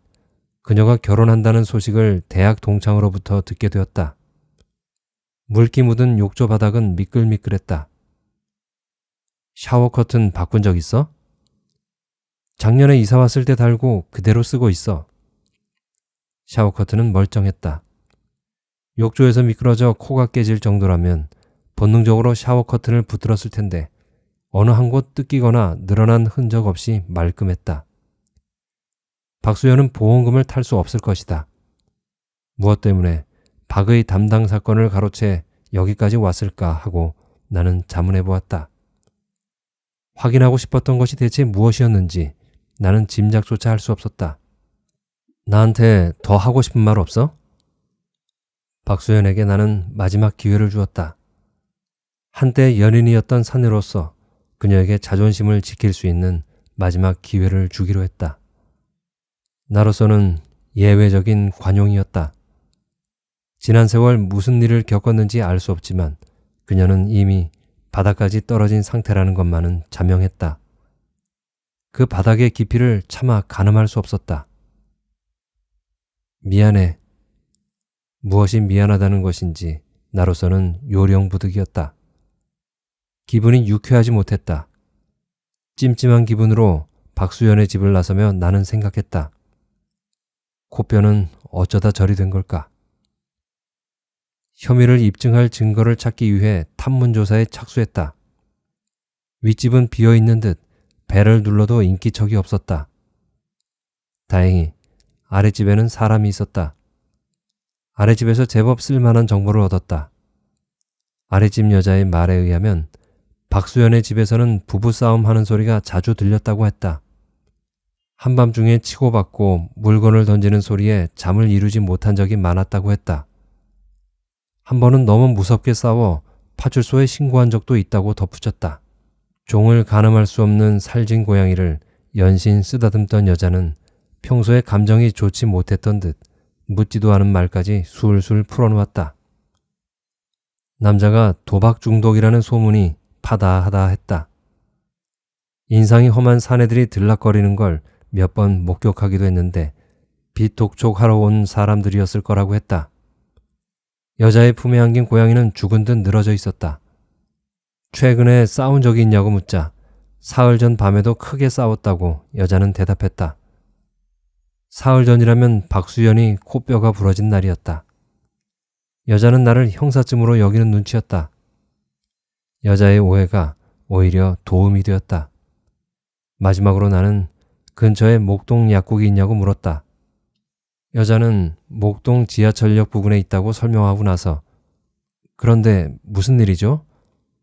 그녀가 결혼한다는 소식을 대학 동창으로부터 듣게 되었다. 물기 묻은 욕조 바닥은 미끌미끌했다. 샤워 커튼 바꾼 적 있어? 작년에 이사 왔을 때 달고 그대로 쓰고 있어. 샤워 커튼은 멀쩡했다. 욕조에서 미끄러져 코가 깨질 정도라면 본능적으로 샤워 커튼을 붙들었을 텐데 어느 한 곳 뜯기거나 늘어난 흔적 없이 말끔했다. 박수연은 보험금을 탈 수 없을 것이다. 무엇 때문에 박의 담당 사건을 가로채 여기까지 왔을까 하고 나는 자문해 보았다. 확인하고 싶었던 것이 대체 무엇이었는지 나는 짐작조차 할 수 없었다. 나한테 더 하고 싶은 말 없어? 박수연에게 나는 마지막 기회를 주었다. 한때 연인이었던 사내로서 그녀에게 자존심을 지킬 수 있는 마지막 기회를 주기로 했다. 나로서는 예외적인 관용이었다. 지난 세월 무슨 일을 겪었는지 알 수 없지만 그녀는 이미 바닥까지 떨어진 상태라는 것만은 자명했다. 그 바닥의 깊이를 차마 가늠할 수 없었다. 미안해. 무엇이 미안하다는 것인지 나로서는 요령부득이었다. 기분이 유쾌하지 못했다. 찜찜한 기분으로 박수연의 집을 나서며 나는 생각했다. 코뼈는 어쩌다 저리 된 걸까? 혐의를 입증할 증거를 찾기 위해 탐문조사에 착수했다. 윗집은 비어있는 듯 배를 눌러도 인기척이 없었다. 다행히 아랫집에는 사람이 있었다. 아랫집에서 제법 쓸만한 정보를 얻었다. 아랫집 여자의 말에 의하면 박수연의 집에서는 부부싸움 하는 소리가 자주 들렸다고 했다. 한밤중에 치고받고 물건을 던지는 소리에 잠을 이루지 못한 적이 많았다고 했다. 한 번은 너무 무섭게 싸워 파출소에 신고한 적도 있다고 덧붙였다. 종을 가늠할 수 없는 살진 고양이를 연신 쓰다듬던 여자는 평소에 감정이 좋지 못했던 듯 묻지도 않은 말까지 술술 풀어놓았다. 남자가 도박 중독이라는 소문이 파다하다 했다. 인상이 험한 사내들이 들락거리는 걸 몇 번 목격하기도 했는데 빚독촉하러 온 사람들이었을 거라고 했다. 여자의 품에 안긴 고양이는 죽은 듯 늘어져 있었다. 최근에 싸운 적이 있냐고 묻자 사흘 전 밤에도 크게 싸웠다고 여자는 대답했다. 사흘 전이라면 박수연이 코뼈가 부러진 날이었다. 여자는 나를 형사쯤으로 여기는 눈치였다. 여자의 오해가 오히려 도움이 되었다. 마지막으로 나는 근처에 목동 약국이 있냐고 물었다. 여자는 목동 지하철역 부근에 있다고 설명하고 나서 그런데 무슨 일이죠?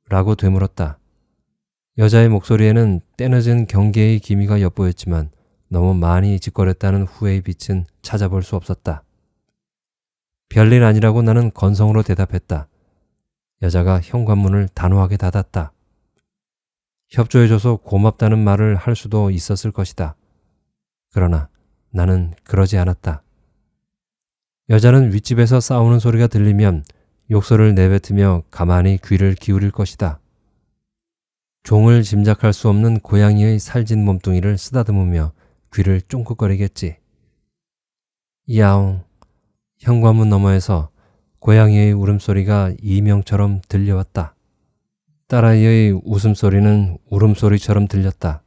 라고 되물었다. 여자의 목소리에는 때늦은 경계의 기미가 엿보였지만 너무 많이 짓거렸다는 후회의 빛은 찾아볼 수 없었다. 별일 아니라고 나는 건성으로 대답했다. 여자가 현관문을 단호하게 닫았다. 협조해줘서 고맙다는 말을 할 수도 있었을 것이다. 그러나 나는 그러지 않았다. 여자는 윗집에서 싸우는 소리가 들리면 욕설을 내뱉으며 가만히 귀를 기울일 것이다. 종을 짐작할 수 없는 고양이의 살진 몸뚱이를 쓰다듬으며 귀를 쫑긋거리겠지. 야옹. 현관문 너머에서 고양이의 울음소리가 이명처럼 들려왔다. 딸아이의 웃음소리는 울음소리처럼 들렸다.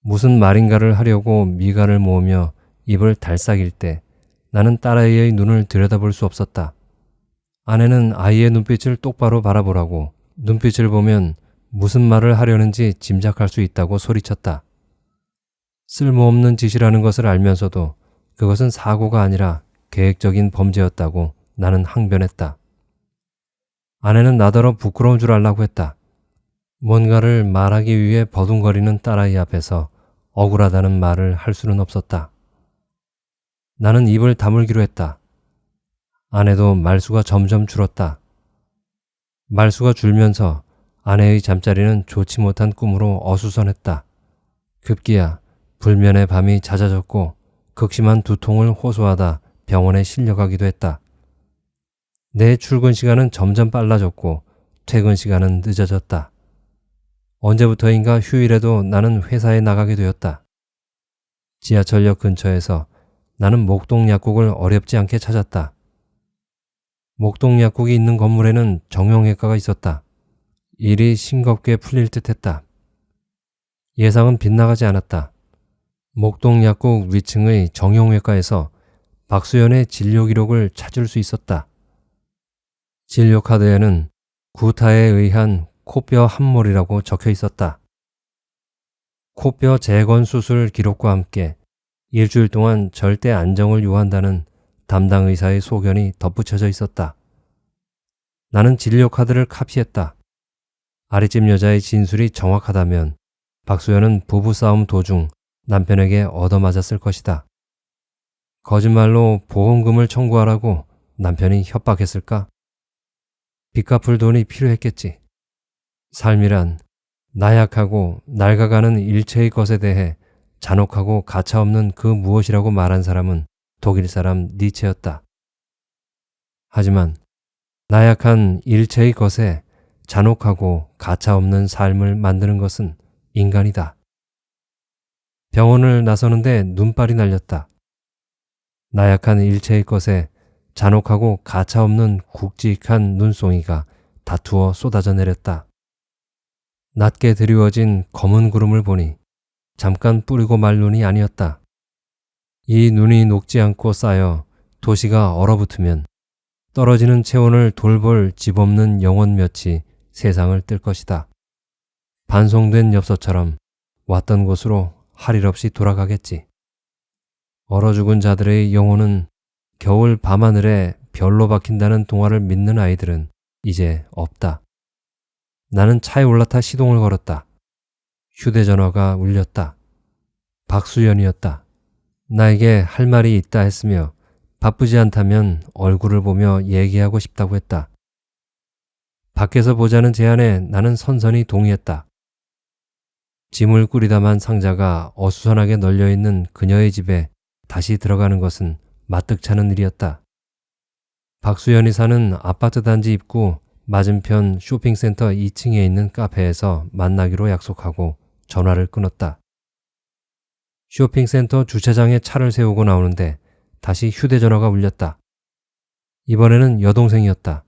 무슨 말인가를 하려고 미간을 모으며 입을 달싹일 때 나는 딸아이의 눈을 들여다볼 수 없었다. 아내는 아이의 눈빛을 똑바로 바라보라고 눈빛을 보면 무슨 말을 하려는지 짐작할 수 있다고 소리쳤다. 쓸모없는 짓이라는 것을 알면서도 그것은 사고가 아니라 계획적인 범죄였다고 나는 항변했다. 아내는 나더러 부끄러운 줄 알라고 했다. 뭔가를 말하기 위해 버둥거리는 딸아이 앞에서 억울하다는 말을 할 수는 없었다. 나는 입을 다물기로 했다. 아내도 말수가 점점 줄었다. 말수가 줄면서 아내의 잠자리는 좋지 못한 꿈으로 어수선했다. 급기야 불면의 밤이 잦아졌고 극심한 두통을 호소하다 병원에 실려가기도 했다. 내 출근 시간은 점점 빨라졌고 퇴근 시간은 늦어졌다. 언제부터인가 휴일에도 나는 회사에 나가게 되었다. 지하철역 근처에서 나는 목동 약국을 어렵지 않게 찾았다. 목동 약국이 있는 건물에는 정형외과가 있었다. 일이 싱겁게 풀릴 듯했다. 예상은 빗나가지 않았다. 목동 약국 위층의 정형외과에서 박수연의 진료 기록을 찾을 수 있었다. 진료 카드에는 구타에 의한 코뼈 함몰이라고 적혀 있었다. 코뼈 재건 수술 기록과 함께 일주일 동안 절대 안정을 요한다는 담당 의사의 소견이 덧붙여져 있었다. 나는 진료 카드를 카피했다. 아랫집 여자의 진술이 정확하다면 박수연은 부부싸움 도중 남편에게 얻어맞았을 것이다. 거짓말로 보험금을 청구하라고 남편이 협박했을까? 빚 갚을 돈이 필요했겠지. 삶이란 나약하고 낡아가는 일체의 것에 대해 잔혹하고 가차없는 그 무엇이라고 말한 사람은 독일 사람 니체였다. 하지만 나약한 일체의 것에 잔혹하고 가차없는 삶을 만드는 것은 인간이다. 병원을 나서는데 눈발이 날렸다. 나약한 일체의 것에 잔혹하고 가차없는 굵직한 눈송이가 다투어 쏟아져 내렸다. 낮게 드리워진 검은 구름을 보니 잠깐 뿌리고 말 눈이 아니었다. 이 눈이 녹지 않고 쌓여 도시가 얼어붙으면 떨어지는 체온을 돌볼 집 없는 영혼 몇이 세상을 뜰 것이다. 반송된 엽서처럼 왔던 곳으로 할 일 없이 돌아가겠지. 얼어 죽은 자들의 영혼은 겨울 밤하늘에 별로 박힌다는 동화를 믿는 아이들은 이제 없다. 나는 차에 올라타 시동을 걸었다. 휴대전화가 울렸다. 박수연이었다. 나에게 할 말이 있다 했으며 바쁘지 않다면 얼굴을 보며 얘기하고 싶다고 했다. 밖에서 보자는 제안에 나는 선선히 동의했다. 짐을 꾸리다만 상자가 어수선하게 널려있는 그녀의 집에 다시 들어가는 것은 마뜩찮은 일이었다. 박수연이 사는 아파트 단지 입구 맞은편 쇼핑센터 2층에 있는 카페에서 만나기로 약속하고 전화를 끊었다. 쇼핑센터 주차장에 차를 세우고 나오는데 다시 휴대전화가 울렸다. 이번에는 여동생이었다.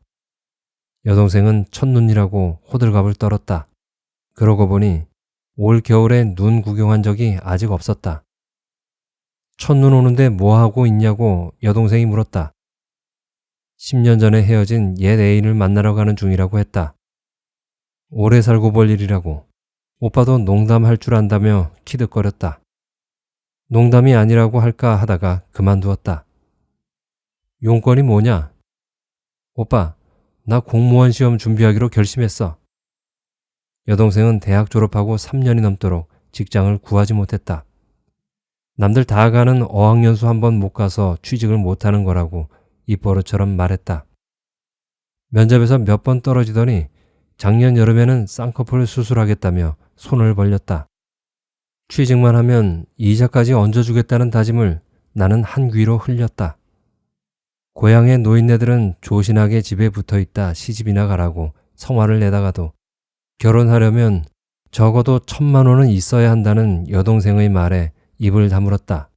여동생은 첫눈이라고 호들갑을 떨었다. 그러고 보니 올 겨울에 눈 구경한 적이 아직 없었다. 첫눈 오는데 뭐하고 있냐고 여동생이 물었다. 10년 전에 헤어진 옛 애인을 만나러 가는 중이라고 했다. 오래 살고 볼 일이라고. 오빠도 농담할 줄 안다며 키득거렸다. 농담이 아니라고 할까 하다가 그만두었다. 용건이 뭐냐? 오빠, 나 공무원 시험 준비하기로 결심했어. 여동생은 대학 졸업하고 3년이 넘도록 직장을 구하지 못했다. 남들 다 가는 어학연수 한 번 못 가서 취직을 못하는 거라고 입버릇처럼 말했다. 면접에서 몇 번 떨어지더니 작년 여름에는 쌍꺼풀 수술하겠다며 손을 벌렸다. 취직만 하면 이자까지 얹어주겠다는 다짐을 나는 한 귀로 흘렸다. 고향의 노인네들은 조신하게 집에 붙어있다 시집이나 가라고 성화를 내다가도 결혼하려면 적어도 1,000만 원은 있어야 한다는 여동생의 말에 입을 다물었다.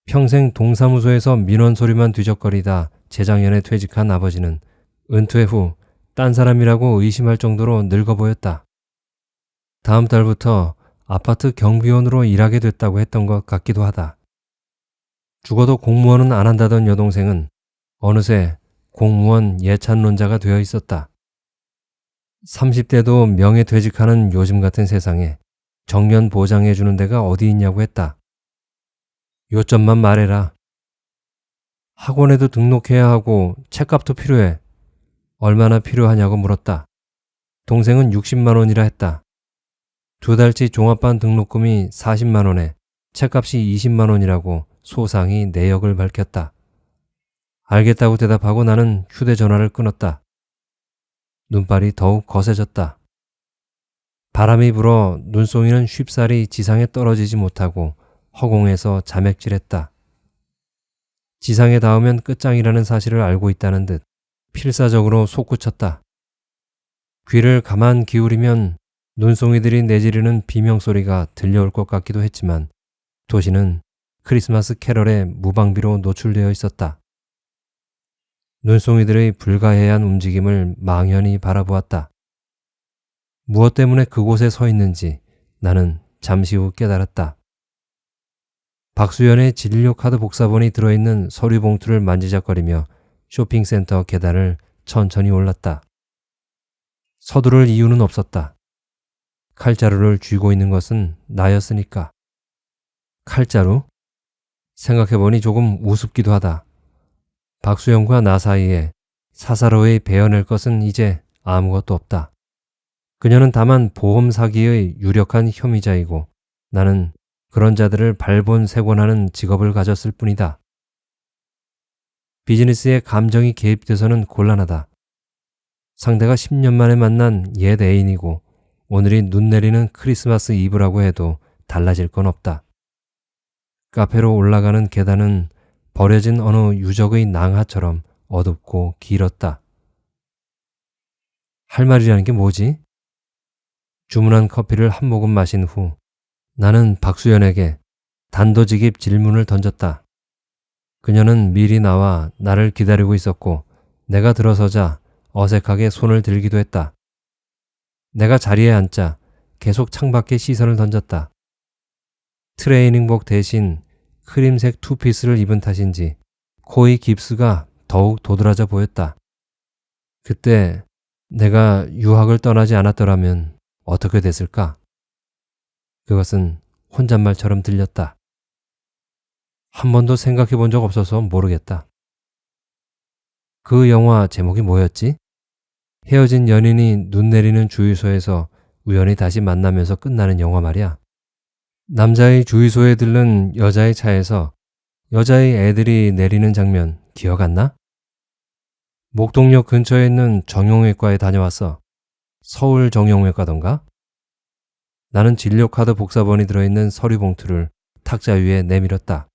평생 동사무소에서 민원 소리만 뒤적거리다 재작년에 퇴직한 아버지는 은퇴 후 딴 사람이라고 의심할 정도로 늙어 보였다. 다음 달부터 아파트 경비원으로 일하게 됐다고 했던 것 같기도 하다. 죽어도 공무원은 안 한다던 여동생은 어느새 공무원 예찬론자가 되어 있었다. 30대도 명예퇴직하는 요즘 같은 세상에 정년 보장해 주는 데가 어디 있냐고 했다. 요점만 말해라. 학원에도 등록해야 하고 책값도 필요해. 얼마나 필요하냐고 물었다. 동생은 60만 원이라 했다. 2달치 종합반 등록금이 40만 원에 책값이 20만 원이라고 소상히 내역을 밝혔다. 알겠다고 대답하고 나는 휴대전화를 끊었다. 눈발이 더욱 거세졌다. 바람이 불어 눈송이는 쉽사리 지상에 떨어지지 못하고 허공에서 자맥질했다. 지상에 닿으면 끝장이라는 사실을 알고 있다는 듯 필사적으로 솟구쳤다. 귀를 가만 기울이면 눈송이들이 내지르는 비명소리가 들려올 것 같기도 했지만 도시는 크리스마스 캐럴의 무방비로 노출되어 있었다. 눈송이들의 불가해한 움직임을 망연히 바라보았다. 무엇 때문에 그곳에 서 있는지 나는 잠시 후 깨달았다. 박수연의 진료카드 복사본이 들어있는 서류 봉투를 만지작거리며 쇼핑센터 계단을 천천히 올랐다. 서두를 이유는 없었다. 칼자루를 쥐고 있는 것은 나였으니까. 칼자루? 생각해보니 조금 우습기도 하다. 박수영과 나 사이에 사사로이 베어낼 것은 이제 아무것도 없다. 그녀는 다만 보험 사기의 유력한 혐의자이고 나는 그런 자들을 발본색원하는 직업을 가졌을 뿐이다. 비즈니스에 감정이 개입돼서는 곤란하다. 상대가 10년 만에 만난 옛 애인이고 오늘이 눈 내리는 크리스마스 이브라고 해도 달라질 건 없다. 카페로 올라가는 계단은 버려진 어느 유적의 낭하처럼 어둡고 길었다. 할 말이라는 게 뭐지? 주문한 커피를 한 모금 마신 후 나는 박수연에게 단도직입 질문을 던졌다. 그녀는 미리 나와 나를 기다리고 있었고 내가 들어서자 어색하게 손을 들기도 했다. 내가 자리에 앉자 계속 창밖에 시선을 던졌다. 트레이닝복 대신 크림색 투피스를 입은 탓인지 코의 깁스가 더욱 도드라져 보였다. 그때 내가 유학을 떠나지 않았더라면 어떻게 됐을까? 그것은 혼잣말처럼 들렸다. 한 번도 생각해 본 적 없어서 모르겠다. 그 영화 제목이 뭐였지? 헤어진 연인이 눈 내리는 주유소에서 우연히 다시 만나면서 끝나는 영화 말이야. 남자의 주유소에 들른 여자의 차에서 여자의 애들이 내리는 장면 기억 안 나? 목동역 근처에 있는 정형외과에 다녀왔어. 서울 정형외과던가? 나는 진료카드 복사본이 들어있는 서류 봉투를 탁자 위에 내밀었다.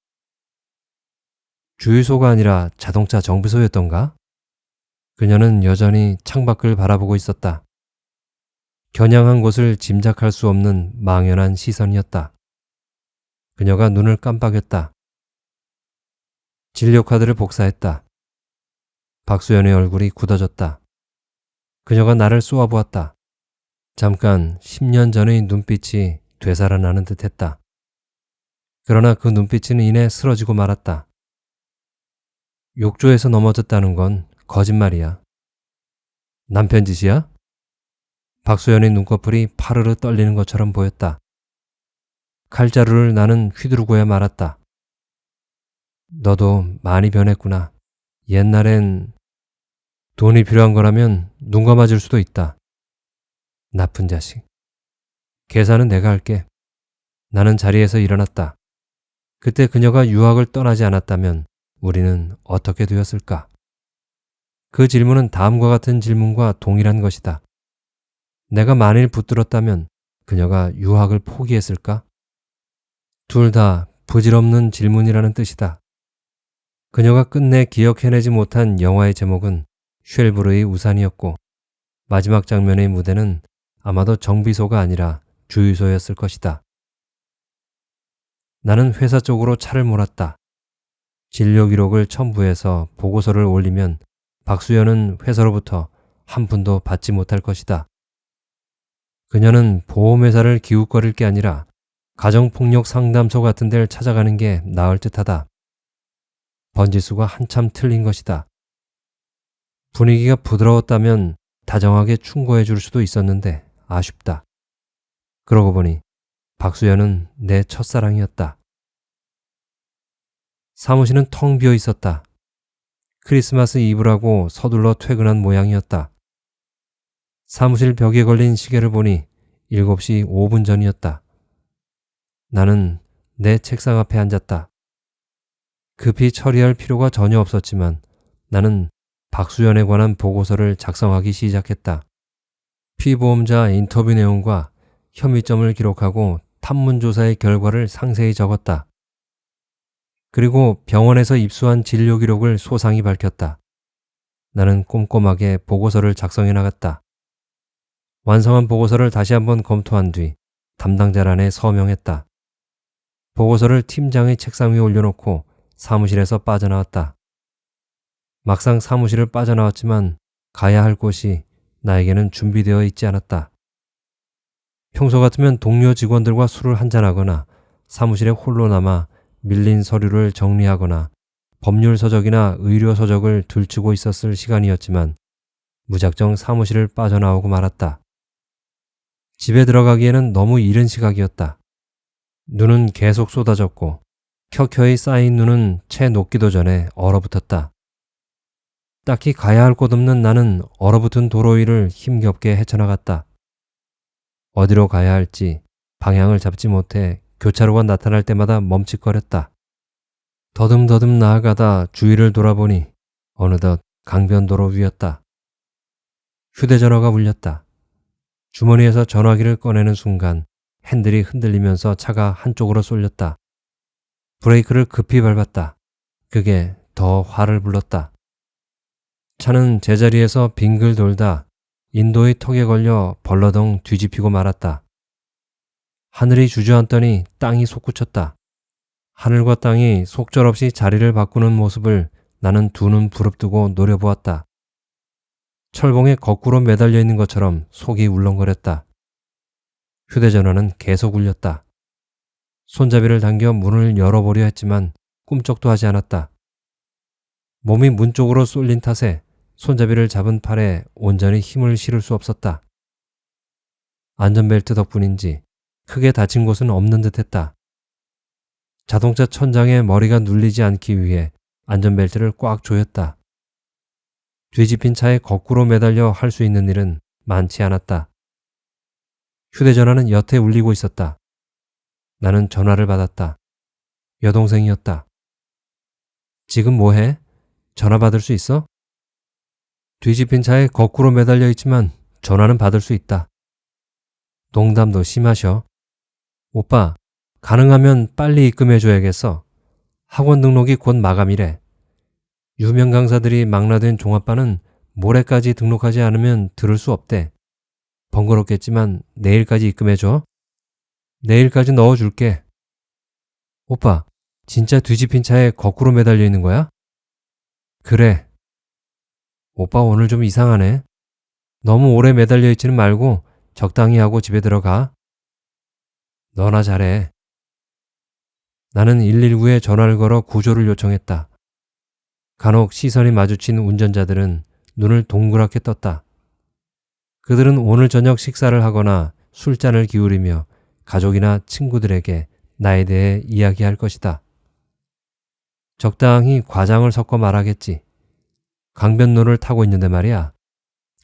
주유소가 아니라 자동차 정비소였던가? 그녀는 여전히 창밖을 바라보고 있었다. 겨냥한 곳을 짐작할 수 없는 망연한 시선이었다. 그녀가 눈을 깜빡였다. 진료카드를 복사했다. 박수연의 얼굴이 굳어졌다. 그녀가 나를 쏘아보았다. 잠깐 10년 전의 눈빛이 되살아나는 듯했다. 그러나 그 눈빛은 이내 쓰러지고 말았다. 욕조에서 넘어졌다는 건 거짓말이야. 남편 짓이야? 박수연의 눈꺼풀이 파르르 떨리는 것처럼 보였다. 칼자루를 나는 휘두르고야 말았다. 너도 많이 변했구나. 옛날엔 돈이 필요한 거라면 눈 감아줄 수도 있다. 나쁜 자식. 계산은 내가 할게. 나는 자리에서 일어났다. 그때 그녀가 유학을 떠나지 않았다면 우리는 어떻게 되었을까? 그 질문은 다음과 같은 질문과 동일한 것이다. 내가 만일 붙들었다면 그녀가 유학을 포기했을까? 둘 다 부질없는 질문이라는 뜻이다. 그녀가 끝내 기억해내지 못한 영화의 제목은 쉘브르의 우산이었고 마지막 장면의 무대는 아마도 정비소가 아니라 주유소였을 것이다. 나는 회사 쪽으로 차를 몰았다. 진료 기록을 첨부해서 보고서를 올리면 박수연은 회사로부터 한 푼도 받지 못할 것이다. 그녀는 보험회사를 기웃거릴 게 아니라 가정폭력 상담소 같은 데를 찾아가는 게 나을 듯하다. 번지수가 한참 틀린 것이다. 분위기가 부드러웠다면 다정하게 충고해 줄 수도 있었는데 아쉽다. 그러고 보니 박수연은 내 첫사랑이었다. 사무실은 텅 비어 있었다. 크리스마스 이브라고 서둘러 퇴근한 모양이었다. 사무실 벽에 걸린 시계를 보니 7시 5분 전이었다. 나는 내 책상 앞에 앉았다. 급히 처리할 필요가 전혀 없었지만 나는 박수연에 관한 보고서를 작성하기 시작했다. 피보험자 인터뷰 내용과 혐의점을 기록하고 탐문조사의 결과를 상세히 적었다. 그리고 병원에서 입수한 진료 기록을 소상히 밝혔다. 나는 꼼꼼하게 보고서를 작성해 나갔다. 완성한 보고서를 다시 한번 검토한 뒤 담당자란에 서명했다. 보고서를 팀장의 책상 위에 올려놓고 사무실에서 빠져나왔다. 막상 사무실을 빠져나왔지만 가야 할 곳이 나에게는 준비되어 있지 않았다. 평소 같으면 동료 직원들과 술을 한잔하거나 사무실에 홀로 남아 밀린 서류를 정리하거나 법률 서적이나 의료 서적을 들추고 있었을 시간이었지만 무작정 사무실을 빠져나오고 말았다. 집에 들어가기에는 너무 이른 시각이었다. 눈은 계속 쏟아졌고 켜켜이 쌓인 눈은 채 녹기도 전에 얼어붙었다. 딱히 가야 할 곳 없는 나는 얼어붙은 도로 위를 힘겹게 헤쳐나갔다. 어디로 가야 할지 방향을 잡지 못해 교차로가 나타날 때마다 멈칫거렸다. 더듬더듬 나아가다 주위를 돌아보니 어느덧 강변도로 위였다. 휴대전화가 울렸다. 주머니에서 전화기를 꺼내는 순간 핸들이 흔들리면서 차가 한쪽으로 쏠렸다. 브레이크를 급히 밟았다. 그게 더 화를 불렀다. 차는 제자리에서 빙글 돌다 인도의 턱에 걸려 벌러덩 뒤집히고 말았다. 하늘이 주저앉더니 땅이 솟구쳤다. 하늘과 땅이 속절없이 자리를 바꾸는 모습을 나는 두 눈 부릅뜨고 노려보았다. 철봉에 거꾸로 매달려 있는 것처럼 속이 울렁거렸다. 휴대전화는 계속 울렸다. 손잡이를 당겨 문을 열어보려 했지만 꿈쩍도 하지 않았다. 몸이 문 쪽으로 쏠린 탓에 손잡이를 잡은 팔에 온전히 힘을 실을 수 없었다. 안전벨트 덕분인지 크게 다친 곳은 없는 듯했다. 자동차 천장에 머리가 눌리지 않기 위해 안전벨트를 꽉 조였다. 뒤집힌 차에 거꾸로 매달려 할 수 있는 일은 많지 않았다. 휴대전화는 여태 울리고 있었다. 나는 전화를 받았다. 여동생이었다. 지금 뭐해? 전화 받을 수 있어? 뒤집힌 차에 거꾸로 매달려 있지만 전화는 받을 수 있다. 농담도 심하셔. 오빠, 가능하면 빨리 입금해줘야겠어. 학원 등록이 곧 마감이래. 유명 강사들이 망라된 종합반은 모레까지 등록하지 않으면 들을 수 없대. 번거롭겠지만 내일까지 입금해줘. 내일까지 넣어줄게. 오빠, 진짜 뒤집힌 차에 거꾸로 매달려 있는 거야? 그래. 오빠 오늘 좀 이상하네. 너무 오래 매달려 있지는 말고 적당히 하고 집에 들어가. 너나 잘해. 나는 119에 전화를 걸어 구조를 요청했다. 간혹 시선이 마주친 운전자들은 눈을 동그랗게 떴다. 그들은 오늘 저녁 식사를 하거나 술잔을 기울이며 가족이나 친구들에게 나에 대해 이야기할 것이다. 적당히 과장을 섞어 말하겠지. 강변로를 타고 있는데 말이야.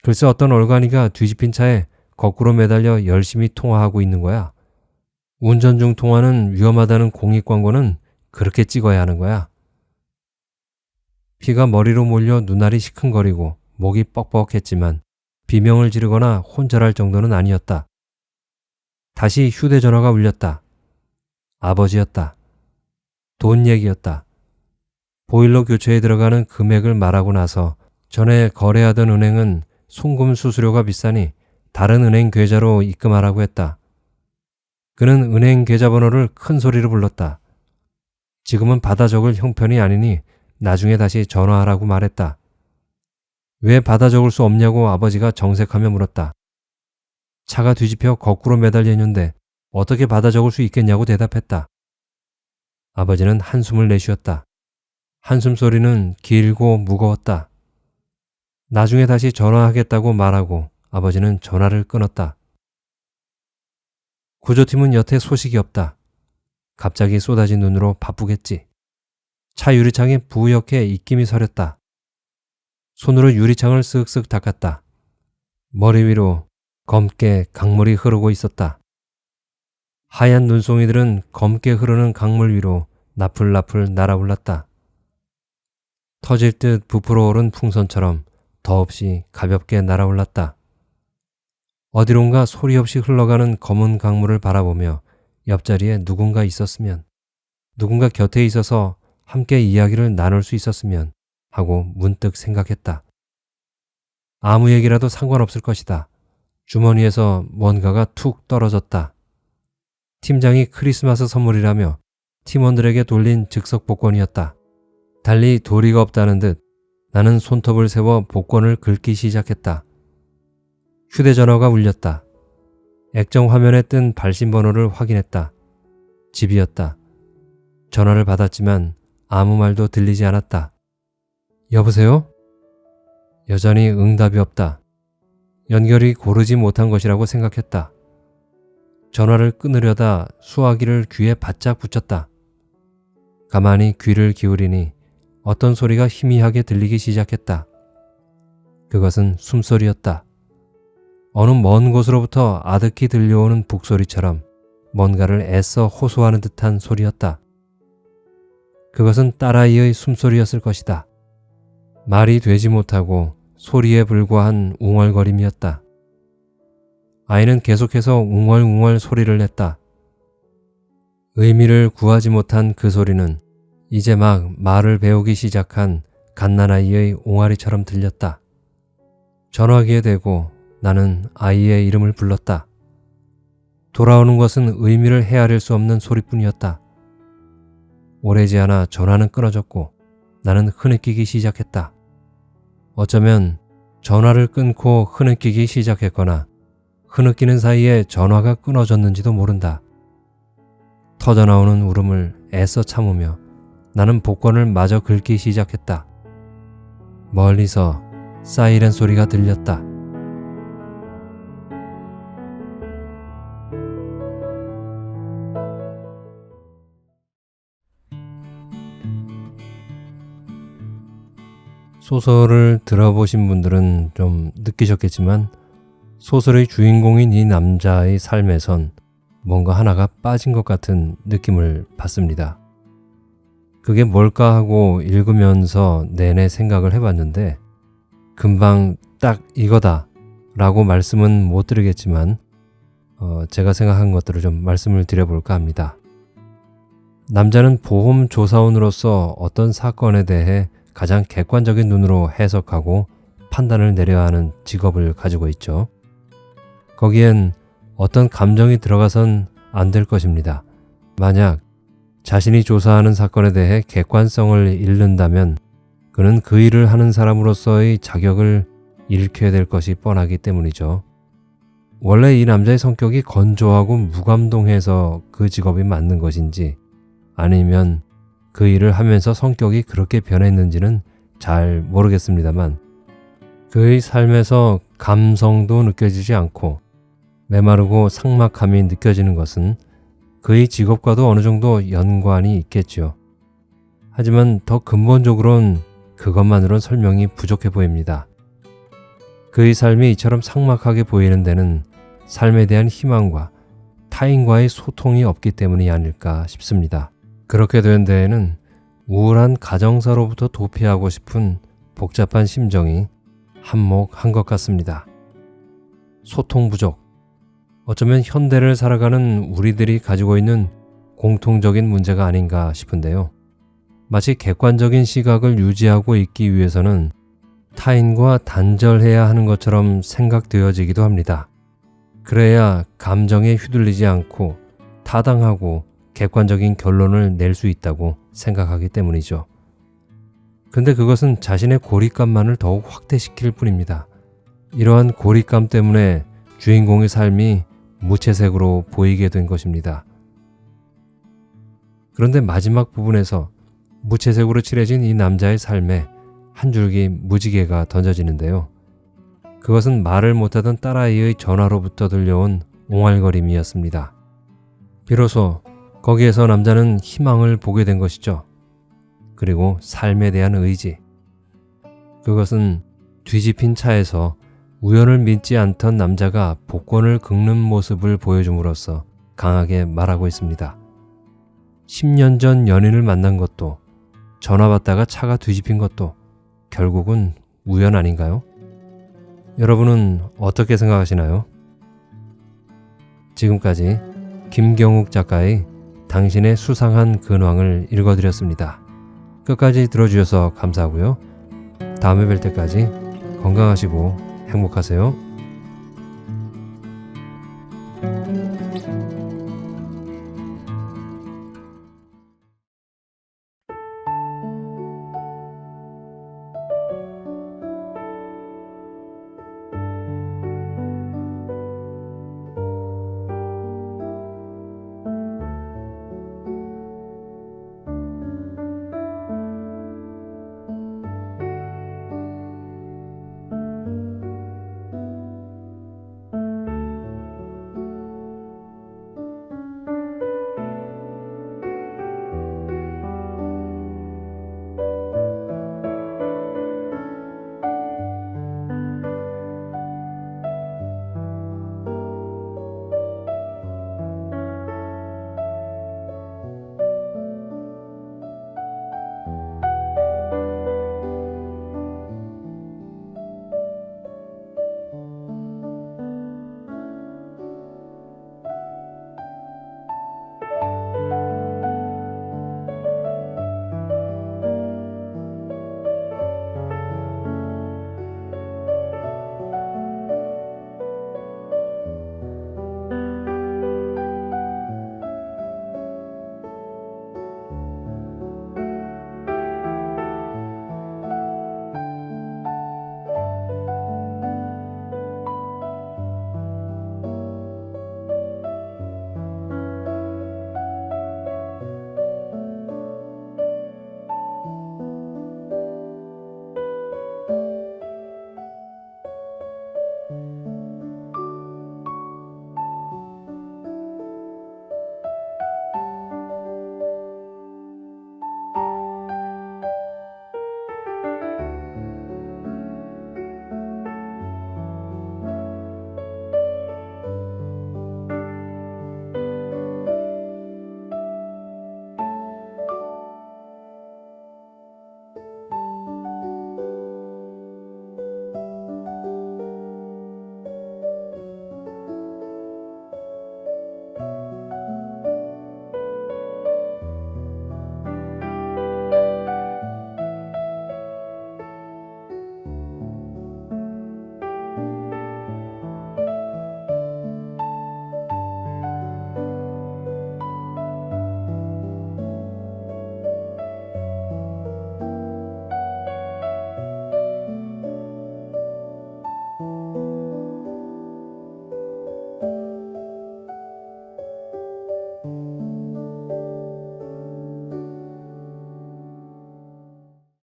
글쎄 어떤 얼간이가 뒤집힌 차에 거꾸로 매달려 열심히 통화하고 있는 거야. 운전 중 통화는 위험하다는 공익 광고는 그렇게 찍어야 하는 거야. 피가 머리로 몰려 눈알이 시큰거리고 목이 뻑뻑했지만 비명을 지르거나 혼절할 정도는 아니었다. 다시 휴대전화가 울렸다. 아버지였다. 돈 얘기였다. 보일러 교체에 들어가는 금액을 말하고 나서 전에 거래하던 은행은 송금 수수료가 비싸니 다른 은행 계좌로 입금하라고 했다. 그는 은행 계좌번호를 큰 소리로 불렀다. 지금은 받아 적을 형편이 아니니 나중에 다시 전화하라고 말했다. 왜 받아 적을 수 없냐고 아버지가 정색하며 물었다. 차가 뒤집혀 거꾸로 매달려 있는데 어떻게 받아 적을 수 있겠냐고 대답했다. 아버지는 한숨을 내쉬었다. 한숨 소리는 길고 무거웠다. 나중에 다시 전화하겠다고 말하고 아버지는 전화를 끊었다. 구조팀은 여태 소식이 없다. 갑자기 쏟아진 눈으로 바쁘겠지. 차 유리창에 부옇게 입김이 서렸다. 손으로 유리창을 쓱쓱 닦았다. 머리 위로 검게 강물이 흐르고 있었다. 하얀 눈송이들은 검게 흐르는 강물 위로 나풀나풀 날아올랐다. 터질 듯 부풀어 오른 풍선처럼 더없이 가볍게 날아올랐다. 어디론가 소리 없이 흘러가는 검은 강물을 바라보며 옆자리에 누군가 있었으면, 누군가 곁에 있어서 함께 이야기를 나눌 수 있었으면 하고 문득 생각했다. 아무 얘기라도 상관없을 것이다. 주머니에서 뭔가가 툭 떨어졌다. 팀장이 크리스마스 선물이라며 팀원들에게 돌린 즉석 복권이었다. 달리 도리가 없다는 듯 나는 손톱을 세워 복권을 긁기 시작했다. 휴대전화가 울렸다. 액정 화면에 뜬 발신번호를 확인했다. 집이었다. 전화를 받았지만 아무 말도 들리지 않았다. 여보세요? 여전히 응답이 없다. 연결이 고르지 못한 것이라고 생각했다. 전화를 끊으려다 수화기를 귀에 바짝 붙였다. 가만히 귀를 기울이니 어떤 소리가 희미하게 들리기 시작했다. 그것은 숨소리였다. 어느 먼 곳으로부터 아득히 들려오는 북소리처럼 뭔가를 애써 호소하는 듯한 소리였다. 그것은 딸아이의 숨소리였을 것이다. 말이 되지 못하고 소리에 불과한 웅얼거림이었다. 아이는 계속해서 웅얼웅얼 소리를 냈다. 의미를 구하지 못한 그 소리는 이제 막 말을 배우기 시작한 갓난아이의 옹알이처럼 들렸다. 전화기에 대고 나는 아이의 이름을 불렀다. 돌아오는 것은 의미를 헤아릴 수 없는 소리뿐이었다. 오래지 않아 전화는 끊어졌고 나는 흐느끼기 시작했다. 어쩌면 전화를 끊고 흐느끼기 시작했거나 흐느끼는 사이에 전화가 끊어졌는지도 모른다. 터져나오는 울음을 애써 참으며 나는 복권을 마저 긁기 시작했다. 멀리서 사이렌 소리가 들렸다. 소설을 들어보신 분들은 좀 느끼셨겠지만 소설의 주인공인 이 남자의 삶에선 뭔가 하나가 빠진 것 같은 느낌을 받습니다. 그게 뭘까 하고 읽으면서 내내 생각을 해봤는데 금방 딱 이거다 라고 말씀은 못 드리겠지만 제가 생각한 것들을 좀 말씀을 드려볼까 합니다. 남자는 보험조사원으로서 어떤 사건에 대해 가장 객관적인 눈으로 해석하고 판단을 내려야 하는 직업을 가지고 있죠. 거기엔 어떤 감정이 들어가선 안 될 것입니다. 만약 자신이 조사하는 사건에 대해 객관성을 잃는다면 그는 그 일을 하는 사람으로서의 자격을 잃게 될 것이 뻔하기 때문이죠. 원래 이 남자의 성격이 건조하고 무감동해서 그 직업이 맞는 것인지 아니면 그 일을 하면서 성격이 그렇게 변했는지는 잘 모르겠습니다만 그의 삶에서 감성도 느껴지지 않고 메마르고 삭막함이 느껴지는 것은 그의 직업과도 어느 정도 연관이 있겠죠. 하지만 더 근본적으로는 그것만으로는 설명이 부족해 보입니다. 그의 삶이 이처럼 삭막하게 보이는 데는 삶에 대한 희망과 타인과의 소통이 없기 때문이 아닐까 싶습니다. 그렇게 된 데에는 우울한 가정사로부터 도피하고 싶은 복잡한 심정이 한몫한 것 같습니다. 소통 부족. 어쩌면 현대를 살아가는 우리들이 가지고 있는 공통적인 문제가 아닌가 싶은데요. 마치 객관적인 시각을 유지하고 있기 위해서는 타인과 단절해야 하는 것처럼 생각되어지기도 합니다. 그래야 감정에 휘둘리지 않고 타당하고 객관적인 결론을 낼 수 있다고 생각하기 때문이죠. 근데 그것은 자신의 고립감만을 더욱 확대시킬 뿐입니다. 이러한 고립감 때문에 주인공의 삶이 무채색으로 보이게 된 것입니다. 그런데 마지막 부분에서 무채색으로 칠해진 이 남자의 삶에 한 줄기 무지개가 던져지는데요. 그것은 말을 못하던 딸아이의 전화로부터 들려온 옹알거림이었습니다. 비로소 거기에서 남자는 희망을 보게 된 것이죠. 그리고 삶에 대한 의지. 그것은 뒤집힌 차에서 우연을 믿지 않던 남자가 복권을 긁는 모습을 보여줌으로써 강하게 말하고 있습니다. 10년 전 연인을 만난 것도 전화 받다가 차가 뒤집힌 것도 결국은 우연 아닌가요? 여러분은 어떻게 생각하시나요? 지금까지 김경욱 작가의 당신의 수상한 근황을 읽어드렸습니다. 끝까지 들어주셔서 감사하고요. 다음에 뵐 때까지 건강하시고 행복하세요.